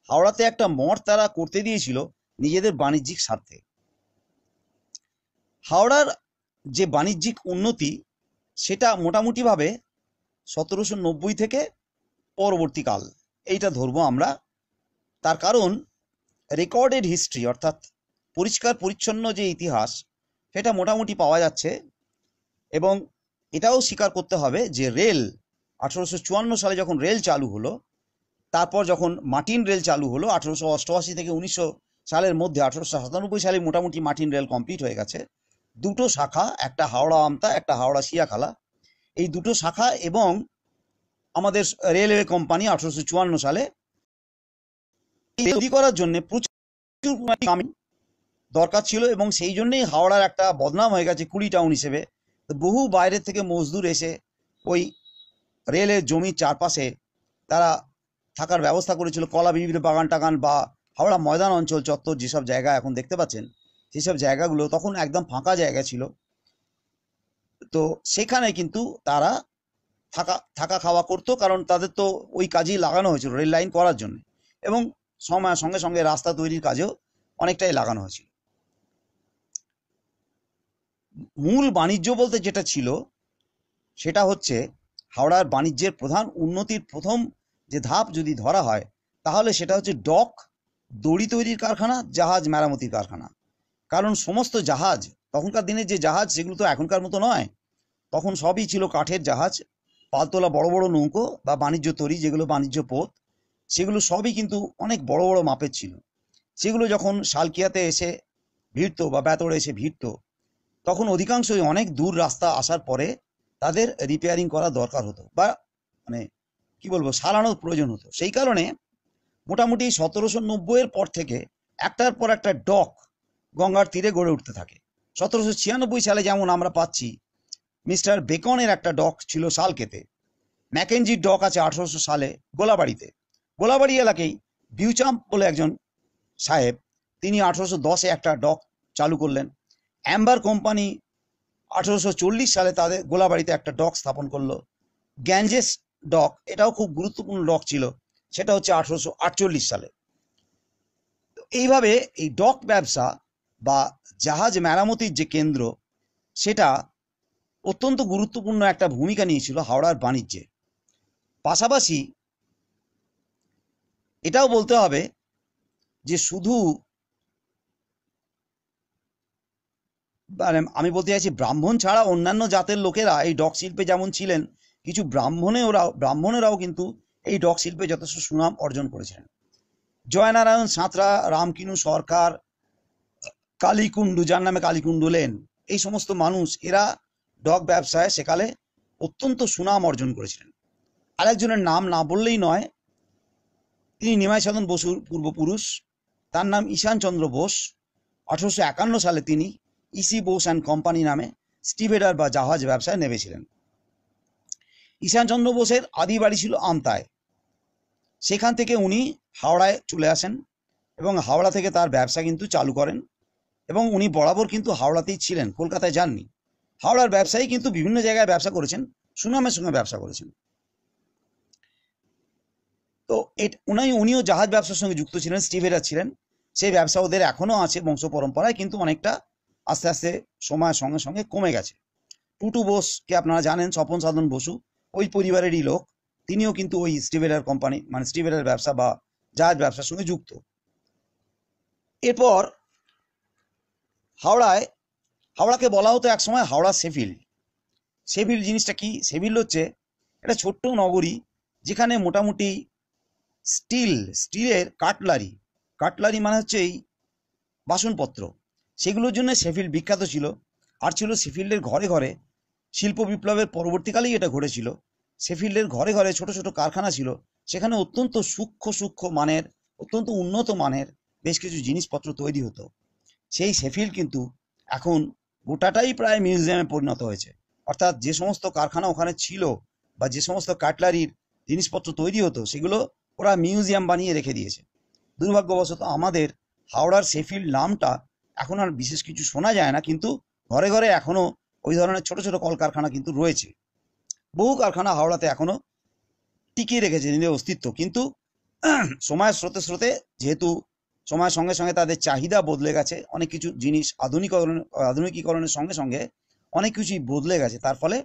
হাওড়াতে একটা মঠ তারা করতে দিয়েছিল নিজেদের বাণিজ্যিক স্বার্থে। হাওড়ার যে বাণিজ্যিক উন্নতি সেটা মোটামুটিভাবে 1790 থেকে পরবর্তীকাল এইটা ধরবো আমরা। তার কারণ রেকর্ডেড হিস্ট্রি অর্থাৎ পরিষ্কার পরিচ্ছন্ন যে ইতিহাস সেটা মোটামুটি পাওয়া যাচ্ছে। এবং এটাও স্বীকার করতে হবে যে রেল 1854 সালে যখন রেল চালু হলো, তারপর যখন মাটিন রেল চালু হলো 1888 থেকে 1900 সালের মধ্যে, 1897 সালে মোটামুটি মাটিন রেল কমপ্লিট হয়ে গেছে। দুটো শাখা, একটা হাওড়া আমতা, একটা হাওড়া শিয়াখালা, এই দুটো শাখা এবং আমাদের রেলওয়ে কোম্পানি 1854 সালে তৈরি করার জন্য প্রচুর দরকার ছিল, এবং সেই জন্যই হাওড়ার একটা বদনাম হয়ে গেছে কুড়ি টাউন হিসেবে। বহু বাইরে থেকে মজদুর এসে ওই রেলের জমির চারপাশে তারা থাকার ব্যবস্থা করেছিল। কলা বিভিন্ন বাগান টাগান বা হাওড়া ময়দান অঞ্চল চত্বর যেসব জায়গা এখন দেখতে পাচ্ছেন, সেসব জায়গাগুলো তখন একদম ফাঁকা জায়গা ছিল। তো সেখানে কিন্তু তারা থাকা থাকা খাওয়া করতো, কারণ তাদের তো ওই কাজেই লাগানো হয়েছিল রেল লাইন করার জন্য, এবং সময়ের সঙ্গে সঙ্গে রাস্তা তৈরির কাজেও অনেকটাই লাগানো হয়েছিল। মূল বাণিজ্য বলতে যেটা ছিল সেটা হচ্ছে হাওড়ার বাণিজ্যের প্রধান উন্নতির প্রথম যে ধাপ যদি ধরা হয় তাহলে সেটা হচ্ছে ডক, দড়ি তৈরির কারখানা, জাহাজ মেরামতির কারখানা। কারণ সমস্ত জাহাজ, তখনকার দিনে যে জাহাজ সেগুলো তো এখনকার মতো নয়, তখন সবই ছিল কাঠের জাহাজ, পালতোলা বড় বড় নৌকো বা বাণিজ্য তরী, যেগুলো বাণিজ্য পোত, সেগুলো সবই কিন্তু অনেক বড় বড় মাপের ছিল। সেগুলো যখন শালকিয়াতে এসে ভিড়ত বা বেতড়ে এসে ভিড়ত, তখন অধিকাংশই অনেক দূর রাস্তা আসার পরে তাদের রিপেয়ারিং করা দরকার হতো, বা মানে কি বলবো, সারানোর প্রয়োজন হতো। সেই কারণে মোটামুটি 1790-এর পর থেকে একটার পর একটা ডক গঙ্গার তীরে গড়ে উঠতে থাকে। 1796 সালে যেমন আমরা পাচ্ছি মিস্টার বেকনের একটা ডক ছিল শালকেতে, ম্যাকেনজির ডক আছে 1800 সালে গোলাবাড়িতে। গোলাবাড়ি এলাকায় বিউচাম্প বলে একজন সাহেব, তিনি 1810-এ একটা ডক চালু করলেন। অ্যাম্বার কোম্পানি 1840 সালে তাদের গোলাবাড়িতে একটা ডক স্থাপন করলো। গ্যাঞ্জেস ডক, এটাও খুব গুরুত্বপূর্ণ ডক ছিল, সেটা হচ্ছে 1848 সালে। এইভাবে এই ডক ব্যবসা বা জাহাজ মেরামতির যে কেন্দ্র, সেটা অত্যন্ত গুরুত্বপূর্ণ একটা ভূমিকা নিয়েছিল হাওড়ার বাণিজ্যে। পাশাপাশি এটাও বলতে হবে যে শুধু মানে আমি বলতে চাইছি ব্রাহ্মণ ছাড়া অন্যান্য জাতের লোকেরা এই ডক শিল্পে যেমন ছিলেন, কিছু ব্রাহ্মণেরাও কিন্তু এই ডক শিল্পে যথেষ্ট সুনাম অর্জন করেছিলেন। জয়নারায়ণ সাঁতরা, রামকিনু সরকার, কালীকুণ্ডু, যার নামে কালীকুণ্ডু লেন, এই সমস্ত মানুষ, এরা ডক ব্যবসায় সেকালে অত্যন্ত সুনাম অর্জন করেছিলেন। আরেকজনের নাম না বললেই নয়, তিনি নিমাই সাধন বসুর পূর্বপুরুষ, তার নাম ঈশান চন্দ্র বোস। 1851 সালে তিনি ইসি বোস অ্যান্ড কোম্পানি নামে স্টিভেডার বা জাহাজ ব্যবসায় নেমেছিলেন। ঈশান চন্দ্র বোসের আদি বাড়ি ছিল আমতায়, সেখান থেকে উনি হাওড়ায় চলে আসেন এবং হাওড়া থেকে তার ব্যবসা কিন্তু চালু করেন, এবং উনি বরাবর কিন্তু হাওড়াতেই ছিলেন, কলকাতায় যাননি। হাওড়ার ব্যবসায়ী কিন্তু বিভিন্ন জায়গায় ব্যবসা করেছেন, সুনামের সঙ্গে ব্যবসা করেছেন। তো উনিও জাহাজ ব্যবসার সঙ্গে যুক্ত ছিলেন, স্টিভেডার ছিলেন। সেই ব্যবসা ওদের এখনো আছে বংশ পরম্পরায়, কিন্তু অনেকটা আস্তে আস্তে সময়ের সঙ্গে সঙ্গে কমে গেছে। টুটু বোসকে আপনারা জানেন, স্বপন সাধন বসু ওই পরিবারেরই লোক, তিনিও কিন্তু ওই স্টিভেডার কোম্পানি মানে স্টিভেডার ব্যবসা বা জাহাজ ব্যবসার সঙ্গে যুক্ত। এরপর হাওড়াকে বলা হতো একসময় হাওড়া শেফিল্ড। শেফিল্ড জিনিসটা কি? শেফিল্ড হচ্ছে একটা ছোট্ট নগরী যেখানে মোটামুটি স্টিলের কাটলারি মানে হচ্ছে এই বাসনপত্র, সেগুলোর জন্য শেফিল্ড বিখ্যাত ছিল। আর ছিল শেফিল্ডের ঘরে ঘরে, শিল্প বিপ্লবের পরবর্তীকালেই এটা ঘটেছিল, শেফিল্ডের ঘরে ঘরে ছোট ছোট কারখানা ছিল, সেখানে অত্যন্ত সূক্ষ্ম মানের, অত্যন্ত উন্নত মানের বেশ কিছু জিনিসপত্র তৈরি হতো। সেই শেফিল্ড কিন্তু এখন গোটাটাই প্রায় মিউজিয়ামে পরিণত হয়েছে। অর্থাৎ যে সমস্ত কারখানা ওখানে ছিল বা যে সমস্ত কাটলারির জিনিসপত্র তৈরি হতো, সেগুলো ওরা মিউজিয়াম বানিয়ে রেখে দিয়েছে। দুর্ভাগ্যবশত আমাদের হাওড়ার শেফিল্ড নামটা এখন আর বিশেষ কিছু শোনা যায় না, কিন্তু ঘরে ঘরে এখনো ওই ধরনের ছোট ছোট কলকারখানা কিন্তু রয়েছে। বহু কারখানা হাওড়াতে এখনো টিকিয়ে রেখেছে নিজেদের অস্তিত্ব, কিন্তু সময়ের স্রোতে স্রোতে যেহেতু সময়ের সঙ্গে সঙ্গে তাদের চাহিদা বদলে গেছে, অনেক কিছু জিনিস আধুনিকীকরণের সঙ্গে সঙ্গে অনেক কিছুই বদলে গেছে, তার ফলে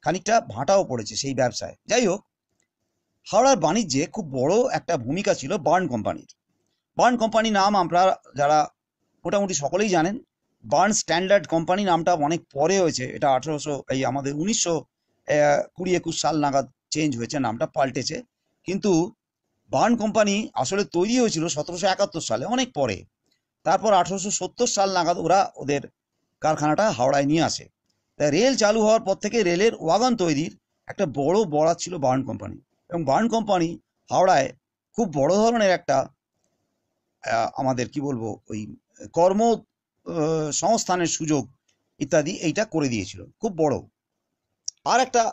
খানিকটা ভাটাও পড়েছে সেই ব্যবসায়। যাই হোক, হাওড়ার বাণিজ্যে খুব বড় একটা ভূমিকা ছিল বার্ন কোম্পানি নাম আমরা যারা মোটামুটি সকলেই জানেন। বার্ন স্ট্যান্ডার্ড কোম্পানি নামটা অনেক পরে হয়েছে, এটা 1920-21 সাল নাগাদ চেঞ্জ হয়েছে, নামটা পাল্টেছে। কিন্তু বার্ন কোম্পানি আসলে তৈরি হয়েছিল 1771 সালে, অনেক পরে। তারপর 1870 সাল নাগাদ ওরা ওদের কারখানাটা হাওড়ায় নিয়ে আসে। তাই রেল চালু হওয়ার পর থেকে রেলের ওয়াগন তৈরির একটা বড় বরাত ছিল বার্ন কোম্পানি, এবং বার্ন কোম্পানি হাওড়ায় খুব বড় ধরনের একটা আমাদের কি বলবো ওই কর্ম সংস্থানের সুযোগ ইত্যাদি এইটা করে দিয়েছিল, খুব বড়। আর একটা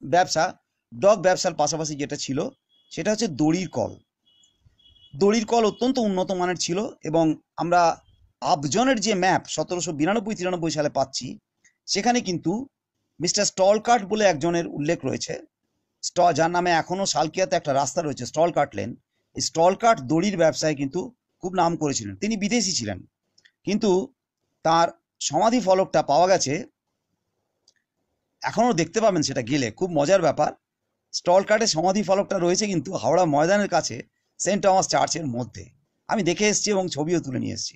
ব্যবসা ডক ব্যবসার পাশাপাশি যেটা ছিল সেটা হচ্ছে দড়ির কল অত্যন্ত উন্নত মানের ছিল, এবং আমরা আবজনের যে ম্যাপ 1792-93 সালে পাচ্ছি, সেখানে কিন্তু মিস্টার স্টলকার্ট বলে একজনের উল্লেখ রয়েছে, যার নামে এখনো সালকিয়াতে একটা রাস্তা রয়েছে স্টলকার্ট লেন। এই স্টলকার্ট দড়ির ব্যবসায় কিন্তু খুব নাম করেছিলেন। তিনি বিদেশি ছিলেন, কিন্তু তার সমাধি ফলকটা পাওয়া গেছে, এখনো দেখতে পাবেন, সেটা গেলে খুব মজার ব্যাপার। স্টলকার্টের সমাধি ফলকটা রয়েছে কিন্তু হাওড়া ময়দানের কাছে সেন্ট টমাস চার্চের মধ্যে। আমি দেখে এসেছি এবং ছবিও তুলে নিয়ে এসেছি।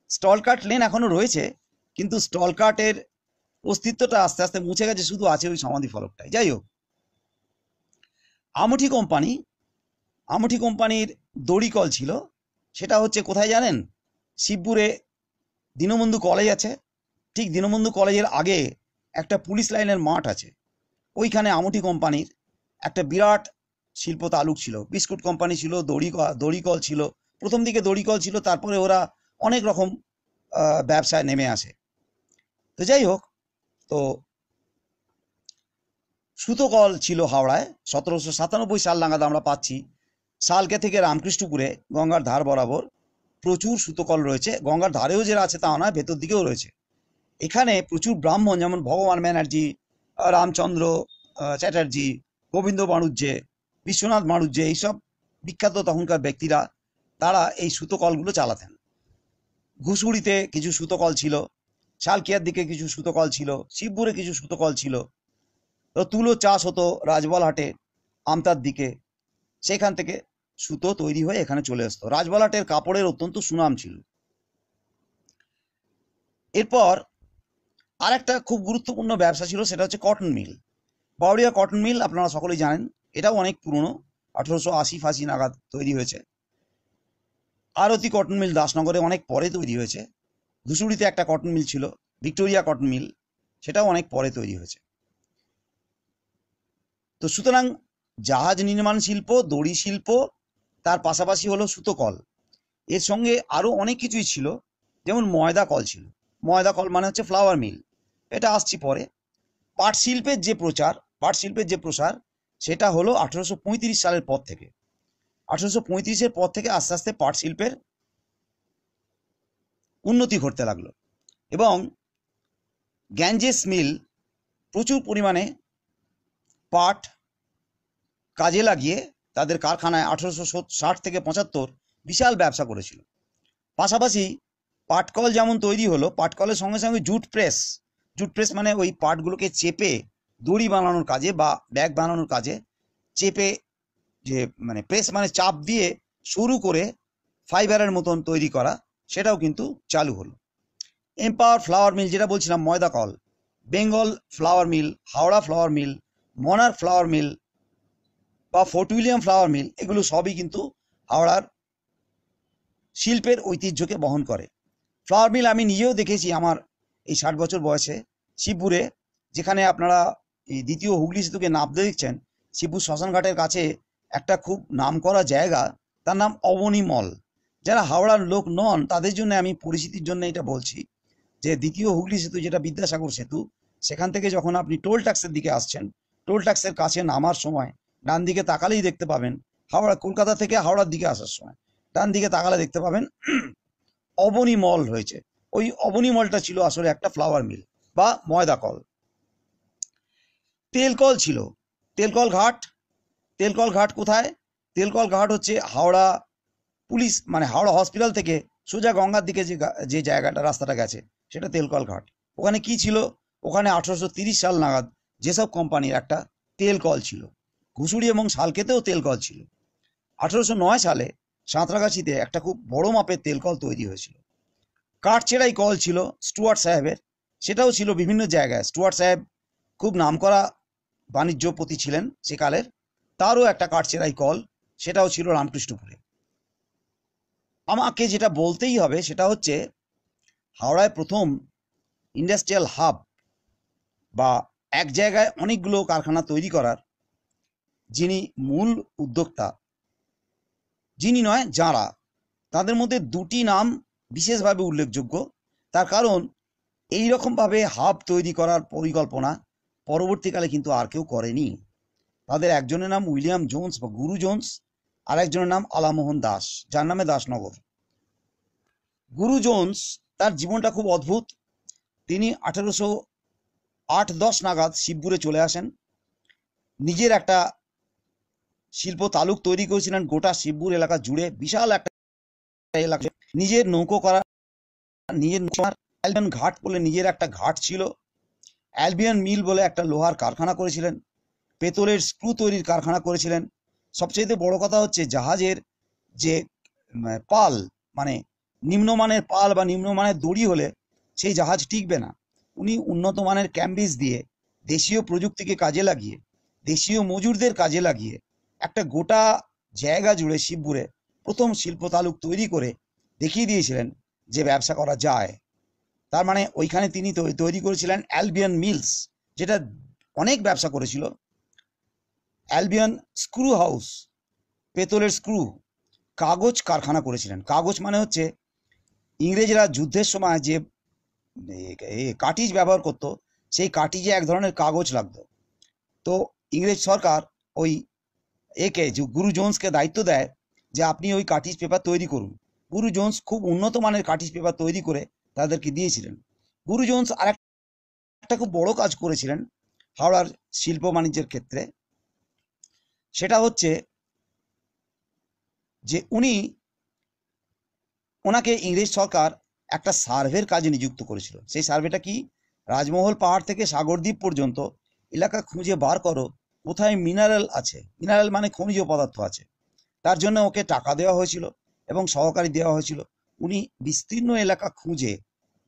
স্টলকার্ট লেন এখনো রয়েছে, কিন্তু স্টলকার্টের অস্তিত্বটা আস্তে আস্তে মুছে গেছে, শুধু আছে ওই সমাধি ফলকটাই। যাই হোক, আমঠি কোম্পানির দড়ি কল ছিল, সেটা হচ্ছে কোথায় জানেন? শিবপুরে দীনবন্ধু কলেজ আছে, ঠিক দীনবন্ধু কলেজের আগে একটা পুলিশ লাইনের মাঠ আছে, ওইখানে আমঠি কোম্পানির একটা বিরাট শিল্প তালুক ছিল। বিস্কুট কোম্পানি ছিল, দড়ি কল ছিল, প্রথম দিকে দড়ি কল ছিল, তারপরে ওরা অনেক রকম ব্যবসায় নেমে আসে। তো যাই হোক, তো সুতো কল ছিল হাওড়ায় 1797 সাল নাগাদ আমরা পাচ্ছি। সালকে থেকে রামকৃষ্ণপুরে গঙ্গার ধার বরাবর প্রচুর সুতো কল রয়েছে। গঙ্গার ধারেও যেটা আছে তা নয়, ভেতর দিকেও রয়েছে। এখানে প্রচুর ব্রাহ্মণ, যেমন ভগবান ব্যানার্জি, রামচন্দ্র চ্যাটার্জি, গোবিন্দ বাণুজ্যে, বিশ্বনাথ বাণুজ্যে, এইসব বিখ্যাত তখনকার ব্যক্তিরা, তারা এই সুতো কলগুলো চালাতেন। ঘুষুড়িতে কিছু সুতো কল ছিল, শালকিয়ার দিকে কিছু সুতো কল ছিল, শিবপুরে কিছু সুতো কল ছিল। তো তুলো চাষ হতো রাজবলহাটে, আমতার দিকে, সেখান থেকে সুতো তৈরি হয়ে এখানে চলে আসতো। রাজবলহাটের কাপড়ের অত্যন্ত সুনাম ছিল। এরপর আর একটা খুব গুরুত্বপূর্ণ ব্যবসা ছিল, সেটা হচ্ছে cotton mill. Bauria cotton mill আপনারা সকলেই জানেন, এটাও অনেক পুরনো, 1880 নাগাদ তৈরি হয়েছে। আরতি কটন মিল দাসনগরে অনেক পরে তৈরি হয়েছে। ধুসুড়িতে একটা কটন মিল ছিল, ভিক্টোরিয়া কটন মিল, সেটাও অনেক পরে তৈরি হয়েছে। তো সুতরাং জাহাজ নির্মাণ শিল্প, দড়ি শিল্প, তার পাশাপাশি হলো সুতো কল, এর সঙ্গে আরো অনেক কিছুই ছিল। যেমন ময়দা কল ছিল। ময়দা কল মানে হচ্ছে ফ্লাওয়ার মিল, এটা আসছি পরে। পাট শিল্পের যে প্রসার, সেটা হলো 1835 সালের পর থেকে। 1835-এর পর থেকে আস্তে আস্তে পাট শিল্পের উন্নতি ঘটতে লাগলো, এবং গ্যাঞ্জেস মিল প্রচুর পরিমাণে পাট কাজে লাগিয়ে তাদের কারখানায় 1860 থেকে 75 বিশাল ব্যবসা করেছিল। পাশাপাশি পাটকল যেমন তৈরি হলো, পাটকলের সঙ্গে সঙ্গে জুট প্রেস মানে ওই পাটগুলোকে চেপে দড়ি বানানোর কাজে বা ব্যাগ বানানোর কাজে, চেপে, যে মানে প্রেস মানে চাপ দিয়ে শুরু করে ফাইবারের মতন তৈরি করা, সেটাও কিন্তু চালু হলো। এম্পাওয়ার ফ্লাওয়ার মিল, যেটা বলছিলাম, ময়দা কল, Bengal flour mill, Howrah flour mill, মনার ফ্লাওয়ার মিল বা ফোর্ট উইলিয়াম ফ্লাওয়ার মিল, এগুলো সবই কিন্তু হাওড়ার শিল্পের ঐতিহ্যকে বহন করে। ফ্লাওয়ার মিল আমি নিজেও দেখেছি আমার এই 60 বছর বয়সে, শিবপুরে, যেখানে আপনারা এই দ্বিতীয় হুগলি সেতুকে নামতে দেখছেন, শিবপুর শ্মশানঘাটের কাছে একটা খুব নামকরা জায়গা, তার নাম অবনী মল। যারা হাওড়ার লোক নন তাদের জন্য আমি পরিচিতির জন্য এটা বলছি, যে দ্বিতীয় হুগলি সেতু, যেটা বিদ্যাসাগর সেতু, সেখান থেকে যখন আপনি টোল ট্যাক্সের দিকে আসছেন, টোল ট্যাক্সের কাছে নামার সময় ডান দিকে তাকালেই দেখতে পাবেন, কলকাতা থেকে হাওড়ার দিকে আসার সময় ডান দিকে তাকালে দেখতে পাবেন অবনী মল হয়েছে। ওই অবনী মলটা ছিল আসলে একটা ফ্লাওয়ার মিল বা ময়দা কল। তেলকল ছিল, তেলকল ঘাট কোথায়? তেলকল ঘাট হচ্ছে হাওড়া পুলিশ মানে হাওড়া হসপিটাল থেকে সোজা গঙ্গার দিকে যে জায়গাটা, রাস্তাটা গেছে, সেটা তেলকল ঘাট। ওখানে কি ছিল? ওখানে 1830 সাল নাগাদ যেসব কোম্পানির একটা তেল কল ছিল। ঘুষুড়ি এবং শালকেতেও তেল কল ছিল। 1809 সালে সাঁতরাগাছিতে একটা খুব বড় মাপের তেল কল তৈরি হয়েছিল। কাঠছেড়াই কল ছিল স্টুয়ার্ট সাহেবের, সেটাও ছিল বিভিন্ন জায়গায়। স্টুয়ার্ট সাহেব খুব নামকরা বাণিজ্যপতি ছিলেন সেকালের, তারও একটা কাঠছেড়াই কল, সেটাও ছিল রামকৃষ্ণপুরে। আমাকে যেটা বলতেই হবে সেটা হচ্ছে, হাওড়ায় প্রথম ইন্ডাস্ট্রিয়াল হাব বা এক জায়গায় অনেকগুলো কারখানা তৈরি করার যিনি মূল উদ্যোক্তা, যিনি নয় যারা, তাদের মধ্যে দুটি নাম বিশেষভাবে উল্লেখযোগ্য। তার কারণ এই রকমভাবে হাব তৈরি করার পরিকল্পনা পরবর্তীকালে কিন্তু আর কেউ করেনি। তাদের একজনের নাম উইলিয়াম জোন্স বা গুরু জোন্স, আর একজনের নাম আলামোহন দাস, যার নামে দাসনগর। গুরু জোন্স, তার জীবনটা খুব অদ্ভুত। তিনি 8-10 নাগাদ শিবপুরে চলে আসেন। নিজের একটা শিল্প তালুক তৈরি করেছিলেন গোটা শিবপুর এলাকা জুড়ে, বিশাল একটা এলাকা। নিজের নৌকো করা, নিজের অ্যালবিয়ন ঘাট বলে নিজের একটা ঘাট ছিল, অ্যালবিয়ন মিল বলে একটা লোহার কারখানা করেছিলেন, পেতলের স্ক্রু তৈরির কারখানা করেছিলেন। সবচেয়ে বড় কথা হচ্ছে জাহাজের যে পাল, মানে নিম্নমানের পাল বা নিম্নমানের দড়ি হলে সেই জাহাজ টিকবে না। উনি উন্নত মানের ক্যাম্বিস দিয়ে, দেশীয় প্রযুক্তিকে কাজে লাগিয়ে, দেশীয় মজুরদের কাজে লাগিয়ে একটা গোটা জায়গা জুড়ে শিবপুরে প্রথম শিল্প তালুক তৈরি করে দেখিয়ে দিয়েছিলেন যে ব্যবসা করা যায়। তার মানে ওইখানে তিনি তৈরি করেছিলেন অ্যালবিয়ন মিলস, যেটা অনেক ব্যবসা করেছিল। অ্যালবিয়ন স্ক্রু হাউস, পেতলের স্ক্রু, কাগজ কারখানা করেছিলেন। কাগজ মানে হচ্ছে ইংরেজরা যুদ্ধের সময় যে কার্টিজ ব্যবহার করত, সেই কার্টিজে এক ধরনের কাগজ লাগতো। তো ইংরেজ সরকার ওই গুরু জোন্সকে দায়িত্ব দেয় যে আপনি ওই কার্টিজ পেপার তৈরি করুন। গুরু জোন্স খুব উন্নত মানের কার্টিজ পেপার তৈরি করে তাদেরকে দিয়েছিলেন। গুরু জোন্স আর একটা খুব বড় কাজ করেছিলেন হাওড়ার শিল্প বাণিজ্যের ক্ষেত্রে। সেটা হচ্ছে যে ওনাকে ইংরেজ সরকার একটা সার্ভের কাজে নিযুক্ত করেছিল। সেই সার্ভেটা কি, রাজমহল পাহাড় থেকে সাগরদ্বীপ পর্যন্ত এলাকা খুঁজে বার করো কোথায় মিনারেল আছে, মিনারেল মানে খনিজ পদার্থ আছে। তার জন্য ওকে টাকা দেওয়া হয়েছিল এবং সহকারী দেওয়া হয়েছিল। উনি বিস্তীর্ণ এলাকা খুঁজে,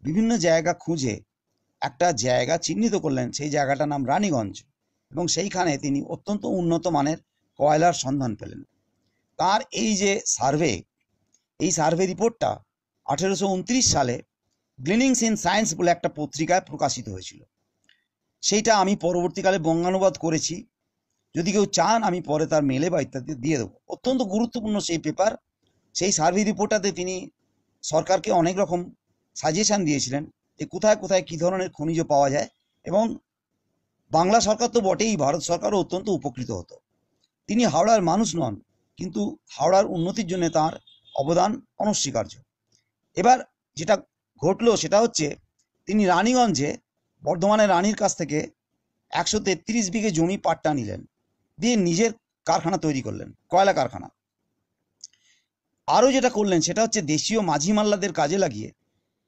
বিভিন্ন জায়গা খুঁজে একটা জায়গা চিহ্নিত করলেন, সেই জায়গাটার নাম রানীগঞ্জ, এবং সেইখানে তিনি অত্যন্ত উন্নত মানের কয়লার সন্ধান পেলেন। তার এই যে সার্ভে, এই সার্ভে রিপোর্টটা 1829 সালে গ্লিনিংস ইন সায়েন্স বলে একটা পত্রিকায় প্রকাশিত হয়েছিল। সেইটা আমি পরবর্তীকালে বঙ্গানুবাদ করেছি, যদি কেউ চান আমি পরে তার মেলে বা ইত্যাদি দিয়ে দেবো। অত্যন্ত গুরুত্বপূর্ণ সেই পেপার। সেই সার্ভে রিপোর্টটাতে তিনি সরকারকে অনেক রকম সাজেশন দিয়েছিলেন যে কোথায় কোথায় কী ধরনের খনিজ পাওয়া যায়, এবং বাংলা সরকার তো বটেই, ভারত সরকারও অত্যন্ত উপকৃত হতো। তিনি হাওড়ার মানুষ নন, কিন্তু হাওড়ার উন্নতির জন্য তার অবদান অনস্বীকার্য। এবার যেটা ঘটলো সেটা হচ্ছে তিনি রানীগঞ্জে বর্ধমানের রানীর কাছ থেকে 133 বিঘে জমি পাট্টা নিলেন, দিয়ে নিজের কারখানা তৈরি করলেন, কয়লা কারখানা। আরও যেটা করলেন সেটা হচ্ছে দেশীয় মাঝি মাল্লাদের কাজে লাগিয়ে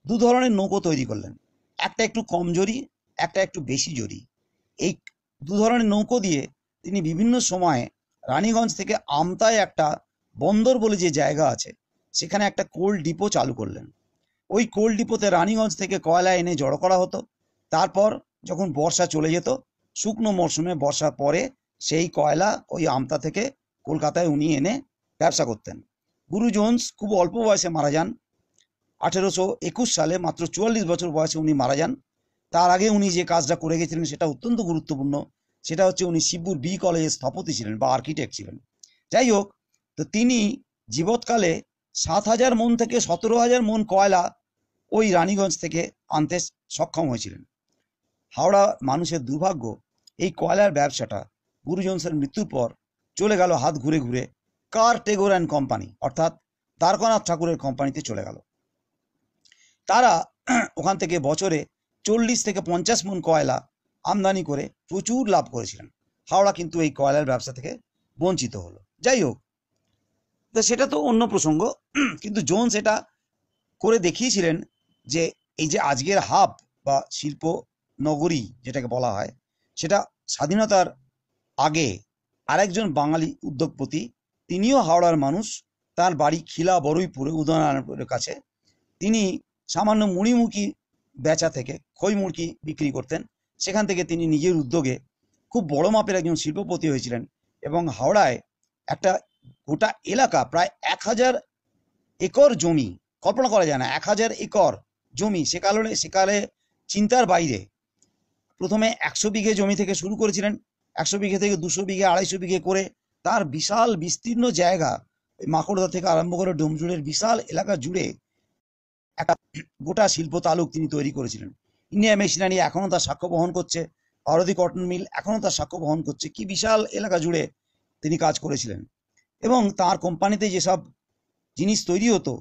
দু ধরনের নৌকো তৈরি করলেন, একটা একটু কম জরি, একটা একটু বেশি জরি। এই দু ধরনের নৌকো দিয়ে তিনি বিভিন্ন সময়ে রানীগঞ্জ থেকে আমতায় একটা বন্দর বলে যে জায়গা আছে, সেখানে একটা কোল ডিপো চালু করলেন। ওই কোল ডিপোতে রানীগঞ্জ থেকে কয়লা এনে জড়ো করা হতো। তারপর যখন বর্ষা চলে যেত, শুকনো মরশুমে বর্ষার পরে সেই কয়লা ওই আমতা থেকে কলকাতায় উনি এনে ব্যবসা করতেন। গুরু জোন্স খুব অল্প বয়সে মারা যান, 1821 সালে, মাত্র 44 বছর বয়সে উনি মারা যান। তার আগে উনি যে কাজটা করে গেছিলেন সেটা অত্যন্ত গুরুত্বপূর্ণ। সেটা হচ্ছে উনি শিবপুর বি কলেজের স্থপতি ছিলেন বা আর্কিটেক্ট ছিলেন। যাই হোক, তো তিনি জীবৎকালে 7,000 মন থেকে 17,000 মন কয়লা ওই রানীগঞ্জ থেকে আনতে সক্ষম হয়েছিলেন। হাওড়া মানুষের দুর্ভাগ্য, এই কয়লার ব্যবসাটা গুরু জোন্সের মৃত্যুর পর চলে গেল হাত ঘুরে ঘুরে কার টেগোর অ্যান্ড কোম্পানি, অর্থাৎ দ্বারকানাথ ঠাকুরের কোম্পানিতে চলে গেল। তারা ওখান থেকে বছরে 40 থেকে 50 মন কয়লা আমদানি করে প্রচুর লাভ করেছিলেন। হাওড়া কিন্তু এই কয়লার ব্যবসা থেকে বঞ্চিত হলো। যাই হোক, তো সেটা তো অন্য প্রসঙ্গ। কিন্তু জোন্স এটা করে দেখিয়েছিলেন যে এই যে আজকের হাব বা শিল্প নগরী যেটাকে বলা হয়, সেটা স্বাধীনতার আগে আরেকজন বাঙালি উদ্যোগপতি, তিনিও হাওড়ার মানুষ, তার বাড়ি খিলা বরুইপুরে, উদয়নারায়ণপুরের কাছে। তিনি সামান্য মুড়িমুড়কি বেচা থেকে খই মুড়কি বিক্রি করতেন, সেখান থেকে তিনি নিজের উদ্যোগে খুব বড় মাপের একজন শিল্পপতি হয়েছিলেন, এবং হাওড়ায় একটা গোটা এলাকা, প্রায় 1000 একর জমি, কল্পনা করা যায় না, 1000 একর জমি সেকালে চিন্তার বাইরে। প্রথমে 100 বিঘে জমি থেকে শুরু করেছিলেন, 100 বিঘে থেকে 200 বিঘে, 250 বিঘে করে তার বিশাল বিস্তীর্ণ জায়গা, মাকড়দা থেকে আরম্ভ করে ডোমজুড়ের বিশাল এলাকা জুড়ে একটা গোটা শিল্প তালুক তিনি তৈরি করেছিলেন। ইন্ডিয়া মেশিনারি এখনও তার সাক্ষ্য বহন করছে, পারদী কটন মিল এখনও তার সাক্ষ্য বহন করছে, কি বিশাল এলাকা জুড়ে তিনি কাজ করেছিলেন। এবং তার কোম্পানিতে যেসব জিনিস তৈরি হতো,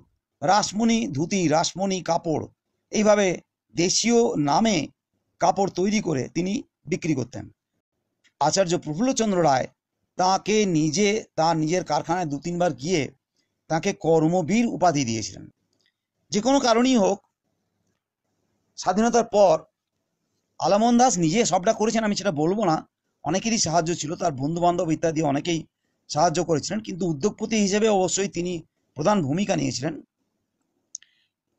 রাসমণি ধুতি, রাসমণি কাপড়, এইভাবে দেশীয় নামে কাপড় তৈরি করে তিনি বিক্রি করতেন। আচার্য প্রফুল্লচন্দ্র রায় তাকে তার নিজের কারখানায় 2-3 বার গিয়ে তাকে কর্মবীর উপাধি দিয়েছিলেন। যে কোনো কারণেই হোক, স্বাধীনতার পর আলামন দাস নিজে সবটা করেছেন আমি সেটা বলবো না, অনেকেরই সাহায্য ছিল, তার বন্ধু বান্ধব ইত্যাদি অনেকেই সাহায্য করেছিলেন, কিন্তু উদ্যোগপতি হিসেবে অবশ্যই তিনি প্রধান ভূমিকা নিয়েছিলেন।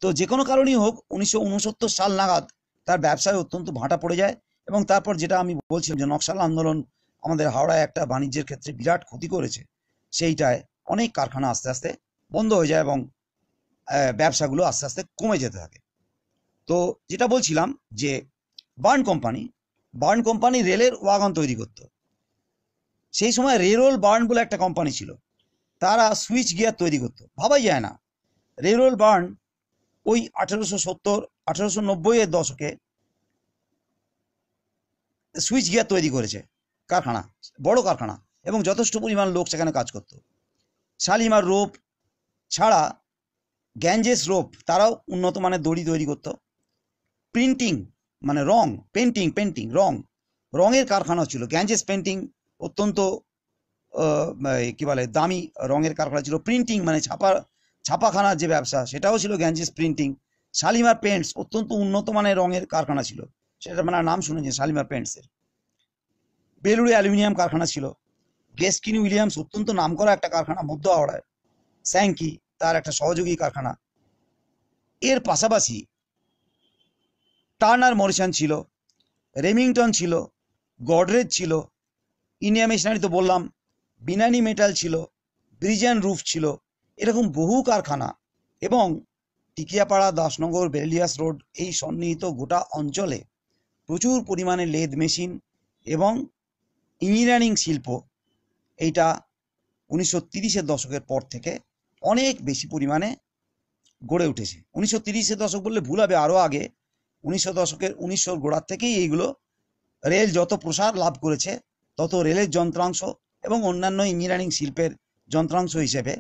তো যে কোনো কারণেই হোক 1969 সাল নাগাদ তার ব্যবসায় অত্যন্ত ভাঁটা পড়ে যায়, এবং তারপর যেটা আমি বলছিলাম যে নকশাল আন্দোলন আমাদের হাওড়ায় একটা বাণিজ্যের ক্ষেত্রে বিরাট ক্ষতি করেছে, সেইটায় অনেক কারখানা আস্তে আস্তে বন্ধ হয়ে যায় এবং ব্যবসাগুলো আস্তে আস্তে কমে যেতে থাকে। তো যেটা বলছিলাম যে বার্ন কোম্পানি রেলের ওয়াগন তৈরি করত। সেই সময় রেরোল বার্ন বলে একটা কোম্পানি ছিল, তারা সুইচ গিয়ার তৈরি করত। ভাবাই যায় না, রেরোল বার্ন ওই 1890-এর দশকে সুইচ গিয়ার তৈরি করেছে, কারখানা, বড় কারখানা, এবং যথেষ্ট পরিমাণ লোক সেখানে কাজ করত। শালিমার রোপ ছাড়া গ্যাঞ্জেস রোপ, তারাও উন্নত মানের দড়ি তৈরি করত। প্রিন্টিং মানে পেন্টিং রঙের কারখানা ছিল। গ্যাঞ্জেস পেন্টিং অত্যন্ত কি বলে দামি রঙের কারখানা ছিল। প্রিন্টিং মানে ছাপাখানার যে ব্যবসা, সেটাও ছিল গ্যাঞ্জেস প্রিন্টিং। শালিমার পেন্টস অত্যন্ত উন্নত মানের রঙের কারখানা ছিল, সেটা মানে নাম শুনেছেন শালিমার পেন্টসের। বেলুড়ে অ্যালুমিনিয়াম কারখানা ছিল। গেস্কিন উইলিয়ামস অত্যন্ত নামকরা একটা কারখানা মধ্য হাওড়ায়। স্যাঙ্কি তার একটা সহযোগী কারখানা। এর পাশাপাশি টার্নার মরিসন ছিল, রেমিংটন ছিল, গডরেজ ছিল, ইন্ডিয়া মেশিনারি তো বললাম, বিনানি মেটাল ছিল, ব্রিজ অ্যান্ড রুফ ছিল, এরকম বহু কারখানা। এবং টিকিয়াপাড়া, দাসনগর, বেলিয়াস রোড, এই সন্নিহিত গোটা অঞ্চলে প্রচুর পরিমাণে লেদ মেশিন এবং ইঞ্জিনিয়ারিং শিল্প, এইটা 1930-এর দশকের পর থেকে অনেক বেশি পরিমাণে গড়ে উঠেছে। 1930-এর দশক বললে ভুল হবে, আরও আগে 1900 গোড়ার থেকেই এইগুলো, রেল যত প্রসার লাভ করেছে তত রেলের যন্ত্রাংশ এবং অন্যান্য ইঞ্জিনিয়ারিং শিল্পের যন্ত্রাংশ হিসেবে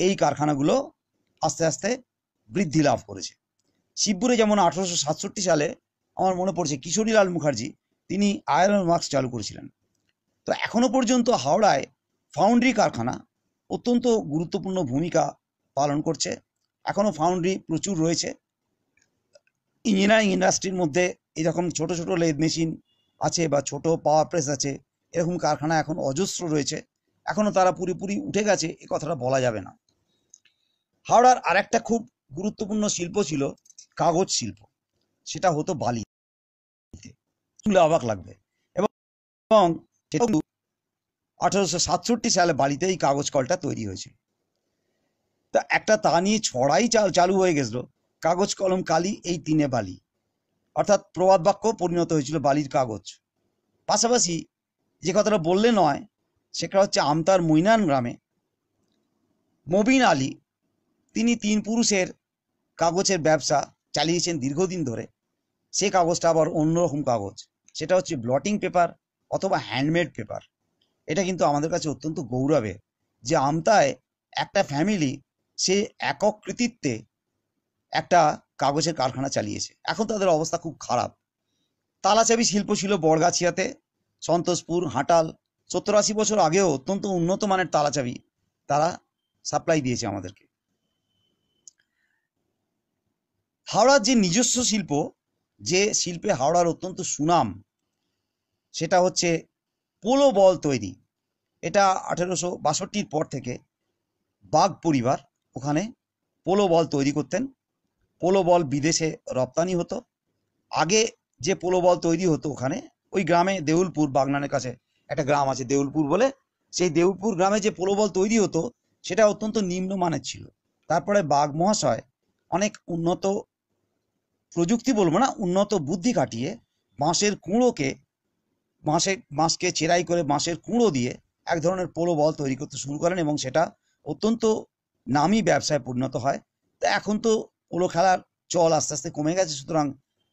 এই কারখানাগুলো আস্তে আস্তে বৃদ্ধি লাভ করেছে। শিবপুরে যেমন 1867 সালে আমার মনে পড়ছে কিশোরীলাল মুখার্জি তিনি আয়রন ওয়ার্কস চালু করেছিলেন। তো এখনো পর্যন্ত হাওড়ায় ফাউন্ড্রি কারখানা অত্যন্ত গুরুত্বপূর্ণ ভূমিকা পালন করছে। এখনো ফাউন্ড্রি প্রচুর রয়েছে। ইঞ্জিনিয়ারিং ইন্ডাস্ট্রির মধ্যে এরকম ছোট ছোট লেদ মেশিন আছে বা ছোট পাওয়ার প্রেস আছে, এরকম কারখানা এখন অজস্র রয়েছে। এখনো তারা পুরোপুরি উঠে গেছে এ কথাটা বলা যাবে না। হাওড়ার আরেকটা খুব গুরুত্বপূর্ণ শিল্প ছিল কাগজ শিল্প। সেটা হতো বালিতে, শুনলে অবাক লাগবে, এবং 1867 সালে বালিতে এই কাগজ কলটা তৈরি হয়েছিল। তা তা নিয়ে ছড়াই চালু হয়ে গেছিল, কাগজ কলম কালি এই তিনে বালি, অর্থাৎ প্রবাদ বাক্য পরিণত হয়েছিল বালির কাগজ। পাশাপাশি যে কথাটা বললে নয়, সেটা হচ্ছে আমতার মৈনান গ্রামে মবিন আলী, তিনি 3 পুরুষের কাগজের ব্যবসা চালিয়েছেন দীর্ঘদিন ধরে। সে কাগজটা আবার অন্যরকম কাগজ, সেটা হচ্ছে ব্লটিং পেপার অথবা হ্যান্ডমেড পেপার। এটা কিন্তু আমাদের কাছে অত্যন্ত গৌরবের যে আমতায় একটা ফ্যামিলি সে একক কৃতিত্বে একটা কাগজের কারখানা চালিয়েছে। এখন তাদের অবস্থা খুব খারাপ। তালাচাবি শিল্প ছিল বড়গাছিয়াতে, সন্তোষপুর, হাটাল। 70-80 বছর আগেও অত্যন্ত উন্নত মানের তালাচাবি তারা সাপ্লাই দিয়েছে আমাদেরকে। হাওড়ার যে নিজস্ব শিল্প, যে শিল্পে হাওড়ার অত্যন্ত সুনাম, সেটা হচ্ছে পোলো বল তৈরি। এটা 1862 পর থেকে বাগ পরিবার ওখানে পোলো বল তৈরি করতেন। পোলো বল বিদেশে রপ্তানি হতো। আগে যে পোলো বল তৈরি হতো ওখানে ওই গ্রামে, দেউলপুর, বাগনানের কাছে একটা গ্রাম আছে দেউলপুর বলে, সেই দেউলপুর গ্রামে যে পোলো বল তৈরি হতো সেটা অত্যন্ত নিম্নমানের ছিল। তারপরে বাগ মহাশয় অনেক উন্নত প্রযুক্তি বলবো না, উন্নত বুদ্ধি খাটিয়ে বাঁশের কুঁড়োকে, বাঁশকে চেরাই করে বাঁশের কুঁড়ো দিয়ে এক ধরনের পোলো বল তৈরি করতে শুরু করেন, এবং সেটা অত্যন্ত নামী ব্যবসায় পরিণত হয়। তা এখন তো পোলো খেলার চল আস্তে আস্তে কমে গেছে, সুতরাং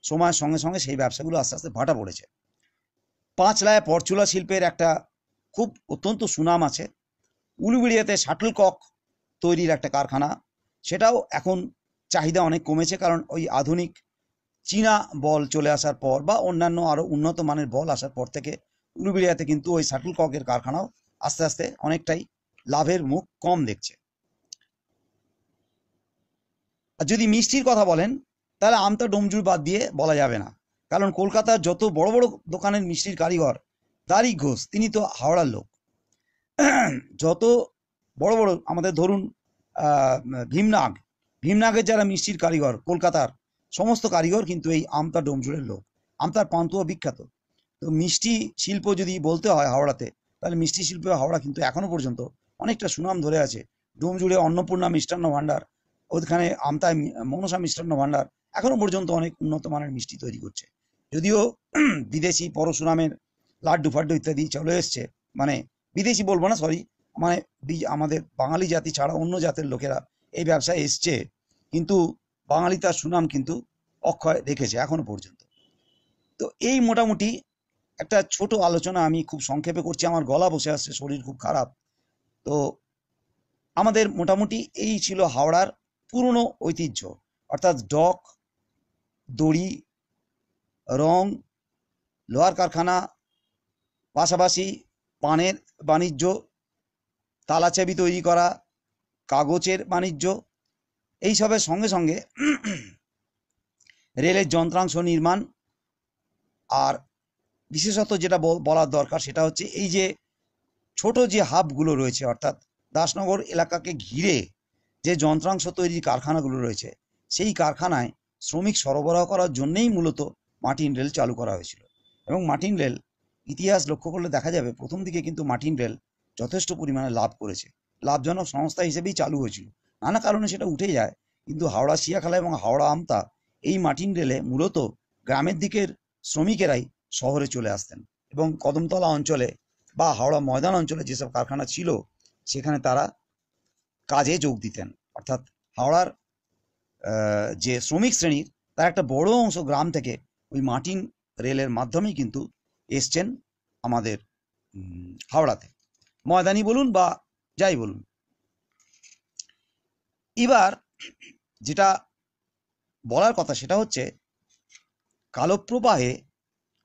সময়ের সঙ্গে সঙ্গে সেই ব্যবসাগুলো আস্তে আস্তে ভাটা পড়েছে। পাঁচলায় পরচুলা শিল্পের একটা খুব অত্যন্ত সুনাম আছে। উলুবেড়িয়াতে শাটলকক তৈরির একটা কারখানা, সেটাও এখন চাহিদা অনেক কমেছে, কারণ ওই আধুনিক চীনা বল চলে আসার পর বা অন্যান্য আরো উন্নত মানের বল আসার পর থেকে উলুবেড়িয়াতে কিন্তু ওই শাটলককের কারখানাও আস্তে আস্তে অনেকটাই লাভের মুখ কম দেখছে। আর যদি মিষ্টির কথা বলেন তাহলে আমতা ডোমজুর বাদ দিয়ে বলা যাবে না, কারণ কলকাতার যত বড় বড় দোকানের মিষ্টির কারিগর তারিক ঘোষ তিনি তো হাওড়ার লোক। যত বড় বড় আমাদের ধরুন ভীমনাগ, ভীমনাগের যারা মিষ্টির কারিগর কলকাতার সমস্ত কারিগর কিন্তু এই আমতা ডোমজুরের লোক। আমতার পান্তুয়া বিখ্যাত। তো মিষ্টি শিল্প যদি বলতে হয় হাওড়াতে, তাহলে মিষ্টি শিল্প হাওড়া কিন্তু এখনো পর্যন্ত অনেকটা সুনাম ধরে আছে। ডোমজুড়ে অন্নপূর্ণা মিষ্টান্ন ভাণ্ডার, ওখানে আমতায় মনসা মিষ্টান্ন ভাণ্ডার এখনো পর্যন্ত অনেক উন্নত মানের মিষ্টি তৈরি করছে। যদিও বিদেশি পরশুরামের লাড্ডু ফাড্ডু ইত্যাদি চলে এসছে, মানে বিদেশি বলবো না, সরি, মানে আমাদের বাঙালি জাতি ছাড়া অন্য জাতের লোকেরা এই ব্যবসায় এসছে, কিন্তু বাঙালি তার সুনাম কিন্তু অক্ষয় রেখেছে এখনো পর্যন্ত। তো এই মোটামুটি একটা ছোট আলোচনা আমি খুব সংক্ষেপে করছি, আমার গলা বসে আসছে, শরীর খুব খারাপ। তো আমাদের মোটামুটি এই ছিল হাওড়ার পুরনো ঐতিহ্য, অর্থাৎ ডক, দড়ি, রং, লোহার কারখানা, পাশাপাশি পানের বাণিজ্য, তালাচাবি তৈরি করা, কাগজের বাণিজ্য, এইসবের সঙ্গে সঙ্গে রেলের যন্ত্রাংশ নির্মাণ। আর বিশেষত যেটা বলার দরকার সেটা হচ্ছে এই যে ছোট যে হাবগুলো রয়েছে, অর্থাৎ দাসনগর এলাকাকে ঘিরে যে যন্ত্রাংশ তৈরির কারখানাগুলো রয়েছে, সেই কারখানায় শ্রমিক সরবরাহ করার জন্যেই মূলত মার্টিন রেল চালু করা হয়েছিল। এবং মার্টিন রেল ইতিহাস লক্ষ্য করলে দেখা যাবে প্রথম দিকে কিন্তু মার্টিন রেল যথেষ্ট পরিমাণে লাভ করেছে, লাভজনক সংস্থা হিসেবেই চালু হয়েছিল। নানা কারণে সেটা উঠে যায়, কিন্তু হাওড়া শিয়াখালা এবং হাওড়া আমতা এই মার্টিন রেলে মূলত গ্রামের দিকের শ্রমিকেরাই শহরে চলে আসতেন এবং কদমতলা অঞ্চলে বা হাওড়া ময়দান অঞ্চলে যেসব কারখানা ছিল সেখানে তারা কাজে যোগ দিতেন। অর্থাৎ হাওড়ার যে শ্রমিক শ্রেণীর তার একটা বড় অংশ গ্রাম থেকে ওই মার্টিন রেলের মাধ্যমেই কিন্তু এসছেন আমাদের হাওড়াতে, ময়দানি বলুন বা যাই বলুন। এবার যেটা বলার কথা সেটা হচ্ছে কালপ্রবাহে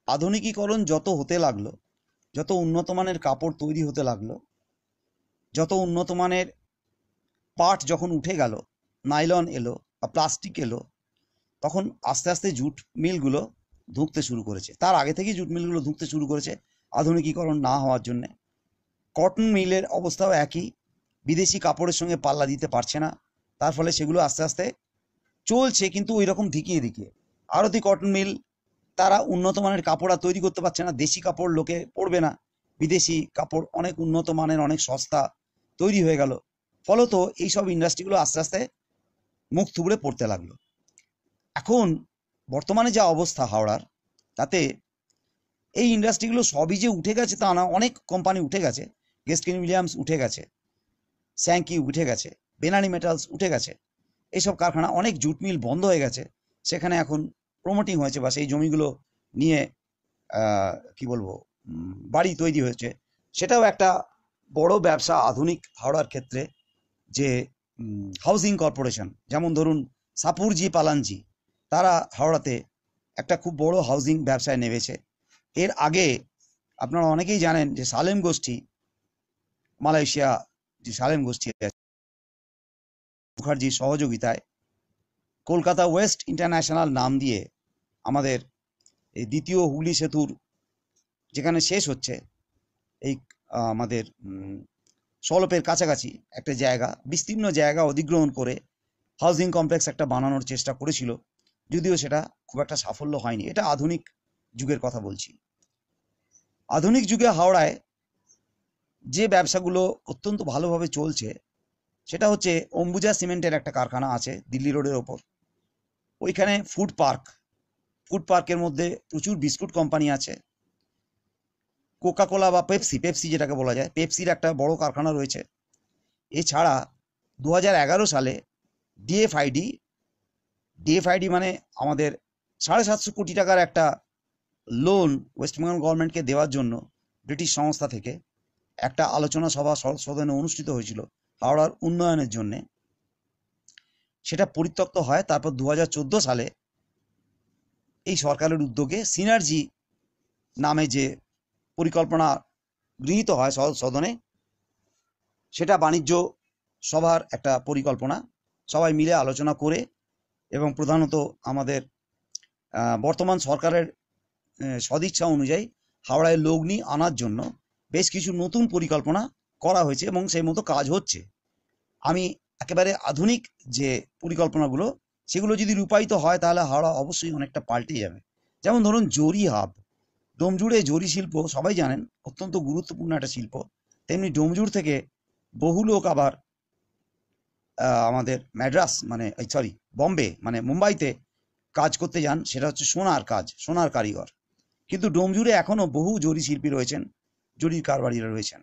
আধুনিকীকরণ যত হতে লাগলো, যত উন্নত মানের কাপড় তৈরি হতে লাগলো, যত উন্নত মানের পাট যখন উঠে গেল, নাইলন এলো বা প্লাস্টিক এলো, তখন আস্তে আস্তে জুট মিলগুলো ধুঁকতে শুরু করেছে। তার আগে থেকেই জুট মিলগুলো ধুঁকতে শুরু করেছে আধুনিকীকরণ না হওয়ার জন্যে। কটন মিলের অবস্থাও একই, বিদেশি কাপড়ের সঙ্গে পাল্লা দিতে পারছে না, তার ফলে সেগুলো আস্তে আস্তে চলছে কিন্তু ওই রকম ধিকিয়ে ধিকিয়ে। আরতি কটন মিল তারা উন্নত মানের কাপড় আর তৈরি করতে পারছে না, দেশি কাপড় লোকে পরবে না, বিদেশি কাপড় অনেক উন্নত মানের অনেক সস্তা তৈরি হয়ে গেল। ফলত এইসব ইন্ডাস্ট্রিগুলো আস্তে আস্তে মুখ থুবড়ে পড়তে লাগলো। এখন বর্তমানে যা অবস্থা হাওড়ার, তাতে এই ইন্ডাস্ট্রিগুলো সবই যে উঠে গেছে তা না, অনেক কোম্পানি উঠে গেছে। গেস্টকিন উইলিয়ামস উঠে গেছে, স্যাঙ্কি উঠে গেছে, বেনানি মেটালস উঠে গেছে, এইসব কারখানা, অনেক জুট মিল বন্ধ হয়ে গেছে, সেখানে এখন প্রমোটিং হয়েছে বা সেই জমিগুলো নিয়ে কি বলবো বাড়ি তৈরি হয়েছে। সেটাও একটা বড় ব্যবসা আধুনিক হাওড়ার ক্ষেত্রে, যে হাউজিং কর্পোরেশন, যেমন ধরুন সাপুরজি পালানজি, তারা হাওড়াতে একটা খুব বড় হাউজিং ব্যবসায় নেমেছে। এর আগে আপনারা অনেকেই জানেন যে সালেম গোষ্ঠী, মালয়েশিয়া যে সালেম গোষ্ঠী মুখার্জির সহযোগিতায় কলকাতা ওয়েস্ট ইন্টারন্যাশনাল নাম দিয়ে আমাদের এই দ্বিতীয় হুগলি সেতুর যেখানে শেষ হচ্ছে, এই আমাদের সলপের কাছাকাছি একটা জায়গা, বিস্তীর্ণ জায়গা অধিগ্রহণ করে হাউজিং কমপ্লেক্স একটা বানানোর চেষ্টা করেছিল, যদিও সেটা খুব একটা সাফল্য হয়নি। এটা আধুনিক যুগের কথা বলছি। আধুনিক যুগে হাওড়ায় যে ব্যবসাগুলো অত্যন্ত ভালোভাবে চলছে সেটা হচ্ছে অম্বুজা সিমেন্টের একটা কারখানা আছে দিল্লি রোডের ওপর, ওইখানে ফুড পার্কের মধ্যে প্রচুর বিস্কুট কোম্পানি আছে, কোকাকোলা বা পেপসি যেটাকে বলা যায়, পেপসির একটা বড় কারখানা রয়েছে। এছাড়া 2011 সালে ডিএফআইডি মানে আমাদের 750 কোটি টাকার একটা লোন ওয়েস্টবেঙ্গল গভর্নমেন্টকে দেওয়ার জন্য ব্রিটিশ সংস্থা থেকে একটা আলোচনা সভা সদনে অনুষ্ঠিত হয়েছিল হাওড়ার উন্নয়নের জন্যে। সেটা পরিত্যক্ত হয়। তারপর 2014 সালে এই সরকারের উদ্যোগে সিনার্জি নামে যে পরিকল্পনা গৃহীত হয় সদনে, সেটা বাণিজ্য সভার একটা পরিকল্পনা, সবাই মিলে আলোচনা করে এবং প্রধানত আমাদের বর্তমান সরকারের সদিচ্ছা অনুযায়ী হাওড়ায় লগ্নি আনার জন্য বেশ কিছু নতুন পরিকল্পনা করা হয়েছে এবং সেই মতো কাজ হচ্ছে। আমি একেবারে আধুনিক যে পরিকল্পনাগুলো, সেগুলো যদি রূপায়িত হয় তাহলে হাওড়া অবশ্যই অনেকটা পাল্টে যাবে। যেমন ধরুন জরি হাব, ডোমজুড়ে জরি শিল্প সবাই জানেন অত্যন্ত গুরুত্বপূর্ণ একটা শিল্প। তেমনি ডোমজুড় থেকে বহু লোক আবার আমাদের ম্যাড্রাস মানে সরি বম্বে মানে মুম্বাইতে কাজ করতে যান, সেটা হচ্ছে সোনার কাজ, সোনার কারিগর। কিন্তু ডোমজুড়ে এখনও বহু জরি শিল্পী রয়েছেন, জরির কারবারিরা রয়েছেন।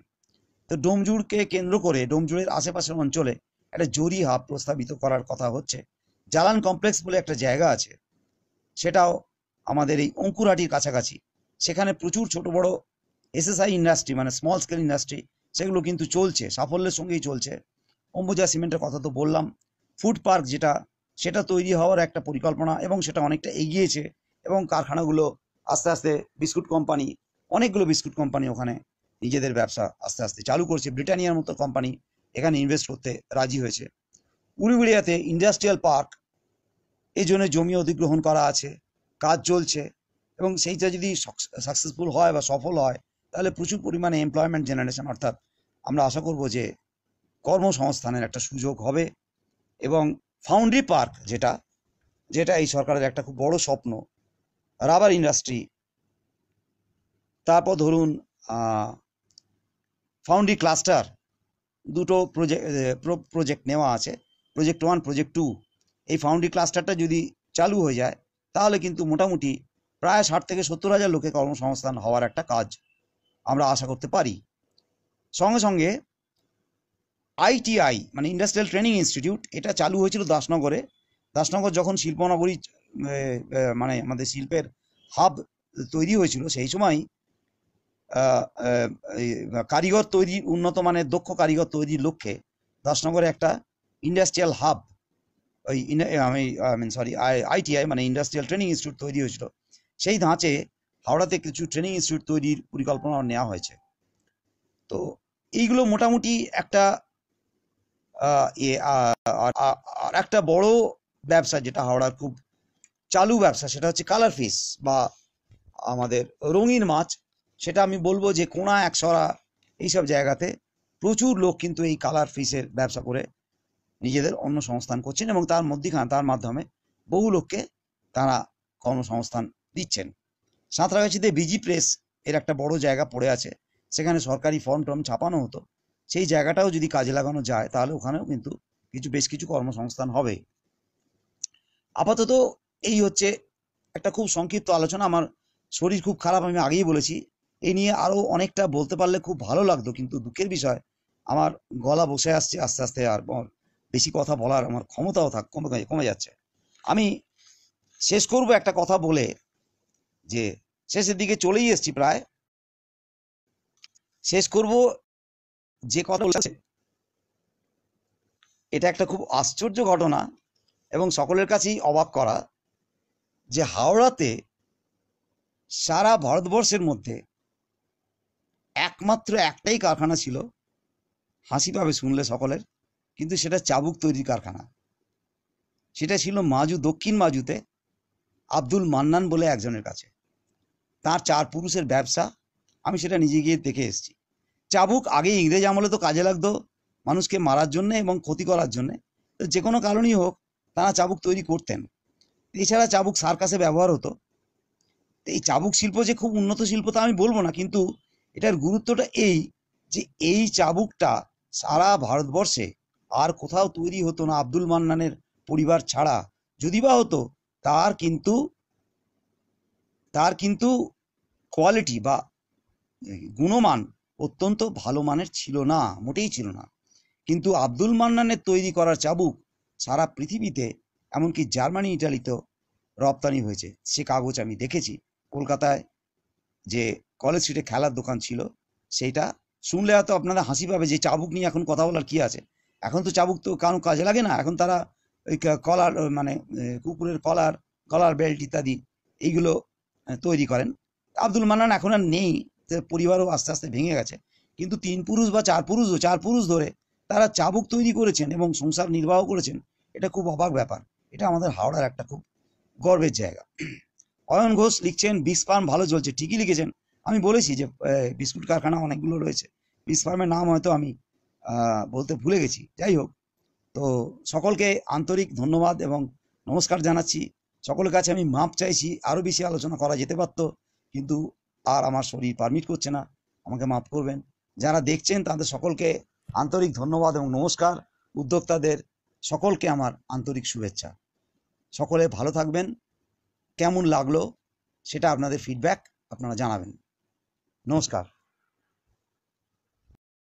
তো ডোমজুড়কে কেন্দ্র করে ডোমজুড়ের আশেপাশের অঞ্চলে একটা জরি হাব প্রস্তাবিত করার কথা হচ্ছে। জালান কমপ্লেক্স বলে একটা জায়গা আছে, সেটাও আমাদের এই অঙ্কুরহাটির কাছাকাছি। সেখানে প্রচুর ছোট বড় এসএসআই ইন্ডাস্ট্রি মানে স্মল স্কেল ইন্ডাস্ট্রি, সেগুলো কিন্তু চলছে, সাফল্যের সঙ্গেই চলছে। অম্বুজা সিমেন্টের কথা তো বললাম। ফুড পার্ক যেটা, সেটা তৈরি হওয়ার একটা পরিকল্পনা এবং সেটা অনেকটা এগিয়েছে এবং কারখানাগুলো আস্তে আস্তে বিস্কুট কোম্পানি, অনেকগুলো বিস্কুট কোম্পানি ওখানে নিজেদের ব্যবসা আস্তে আস্তে চালু করছে। ব্রিটানিয়ার মতো কোম্পানি এখানে ইনভেস্ট করতে রাজি হয়েছে। উলুবেড়িয়াতে ইন্ডাস্ট্রিয়াল পার্ক, এই জন্য জমি অধিগ্রহণ করা আছে, কাজ চলছে এবং সেইটা যদি সাকসেসফুল হয় বা সফল হয় তাহলে প্রচুর পরিমাণে এমপ্লয়মেন্ট জেনারেশন, অর্থাৎ আমরা আশা করব যে কর্মসংস্থানের একটা সুযোগ হবে। এবং ফাউন্ড্রি পার্ক যেটা যেটা এই সরকারের একটা খুব বড় স্বপ্ন, রাবার ইন্ডাস্ট্রি। তারপর ধরুন ফাউন্ড্রি ক্লাস্টার, দুটো প্রজেক্ট নেওয়া আছে, প্রজেক্ট 1 প্রজেক্ট 2। এই ফাউন্ড্রি ক্লাস্টারটা যদি চালু হয়ে যায় তাহলে কিন্তু মোটামুটি প্রায় 60 থেকে 70 হাজার লোকের কর্মসংস্থান হওয়ার একটা কাজ আমরা আশা করতে পারি। সঙ্গে সঙ্গে আইটিআই মানে ইন্ডাস্ট্রিয়াল ট্রেনিং ইনস্টিটিউট, এটা চালু হয়েছিল দাসনগরে। দাসনগর যখন শিল্পনগরী মানে আমাদের শিল্পের হাব তৈরি হয়েছিল, সেই সময় কারিগর তৈরির, উন্নত মানের দক্ষ কারিগর তৈরির লক্ষ্যে দাসনগরে একটা ইন্ডাস্ট্রিয়াল হাব, ওই আইটিআই মানে ইন্ডাস্ট্রিয়াল ট্রেনিং ইনস্টিটিউট তৈরি হয়েছিল। সেই ধাঁচে হাওড়াতে কিছু ট্রেনিং ইনস্টিটিউট তৈরির পরিকল্পনা নেওয়া হয়েছে। তো এইগুলো মোটামুটি একটা আর একটা বড় ব্যবসা যেটা হাওড়ার খুব চালু ব্যবসা, সেটা হচ্ছে কালার ফিশ বা আমাদের রঙিন মাছ। সেটা আমি বলবো যে কোনা, একসরা এইসব জায়গাতে প্রচুর লোক কিন্তু এই কালার ফিশের ব্যবসা করে নিজেদের অন্নসংস্থান করছেন এবং তার মাধ্যমে বহু লোককে তারা কর্মসংস্থান দিচ্ছেন। সাঁতরাগাছিতে বিজি প্রেস এর একটা বড় জায়গা পড়ে আছে, সেখানে সরকারি ফর্ম টর্ম ছাপানো হতো। সেই জায়গাটাও যদি কাজে লাগানো যায় তাহলে ওখানেও কিন্তু বেশ কিছু কর্মসংস্থান হবে। আপাতত এই হচ্ছে একটা খুব সংক্ষিপ্ত আলোচনা। আমার শরীর খুব খারাপ, আমি আগেই বলেছি। এই নিয়ে আরও অনেকটা বলতে পারলে খুব ভালো লাগতো, কিন্তু দুঃখের বিষয় আমার গলা বসে আসছে আস্তে আস্তে, আর বেশি কথা বলার আমার ক্ষমতাও কমে যাচ্ছে। আমি শেষ করব একটা কথা বলে, যে শেষের দিকে চলেই এসছি প্রায়। শেষ করব যে কথা বলছে, এটা একটা খুব আশ্চর্য ঘটনা এবং সকলের কাছেই অবাক করা, যে হাওড়াতে সারা ভারতবর্ষের মধ্যে একমাত্র একটাই কারখানা ছিল, হাসি পাবে শুনলে সকলের, কিন্তু সেটা চাবুক তৈরির কারখানা। সেটা ছিল দক্ষিণ মাজুতে আব্দুল মান্নান বলে একজনের কাছে। তার 4 পুরুষের ব্যবসা, আমি সেটা নিজে গিয়ে দেখে এসেছি। চাবুক আগে ইংরেজ আমলে তো কাজে লাগতো মানুষকে মারার জন্য এবং ক্ষতি করার জন্য, তো যে কোনো কারণেই হোক তারা চাবুক তৈরি করতেন। এছাড়া চাবুক সার্কাসে ব্যবহার হতো। এই চাবুক শিল্প যে খুব উন্নত শিল্প তা আমি বলবো না, কিন্তু এটার গুরুত্বটা এই যে এই চাবুকটা সারা ভারতবর্ষে আর কোথাও তৈরি হতো না আব্দুল মান্নানের পরিবার ছাড়া। যদি বা হতো তার কিন্তু কোয়ালিটি বা গুণমান অত্যন্ত ভালো মানের ছিল না, মোটেই ছিল না। কিন্তু আব্দুল মান্নানের তৈরি করার চাবুক সারা পৃথিবীতে, এমনকি জার্মানি ইটালিতেও রপ্তানি হয়েছে। সে কাগজ আমি দেখেছি। কলকাতায় যে কলেজ স্ট্রিটে খেলার দোকান ছিল, সেইটা শুনলে হয়তো আপনারা হাসি পাবে যে চাবুক নিয়ে এখন কথা বলার কি আছে। এখন তো চাবুক তো কারো কাজে লাগে না, এখন তারা ওই কলার মানে কুকুরের কলার বেল্ট ইত্যাদি এইগুলো তৈরি করেন। আব্দুল মান্নান এখন আর নেই, পরিবারও আস্তে আস্তে ভেঙে গেছে, কিন্তু 3 পুরুষ বা 4 পুরুষ ধরে তারা চাবুক তৈরি করেছেন এবং সংসার নির্বাহ করেছেন। এটা খুব অবাক ব্যাপার। এটা আমাদের হাওড়ার একটা খুব গর্বের জায়গা। অয়ন ঘোষ লিখছেন বিস ফার্ম ভালো চলছে। ঠিকই লিখেছেন। আমি বলেছি যে বিস্কুট কারখানা অনেকগুলো রয়েছে, বিস ফার্মের নাম হয়তো আমি বলতে ভুলে গেছি। যাই হোক, তো সকলকে আন্তরিক ধন্যবাদ এবং নমস্কার জানাচ্ছি। সকলের কাছে আমি মাপ চাইছি, আরও বেশি আলোচনা করা যেতে পারতো, কিন্তু আর আমার শরীর পারমিট করছে না, আমাকে মাফ করবেন। যারা দেখছেন তাদের সকলকে আন্তরিক ধন্যবাদ এবং নমস্কার। উদ্যোক্তাদের সকলকে আমার আন্তরিক শুভেচ্ছা। সকলে ভালো থাকবেন। কেমন লাগলো সেটা আপনাদের ফিডব্যাক আপনারা জানাবেন। নমস্কার।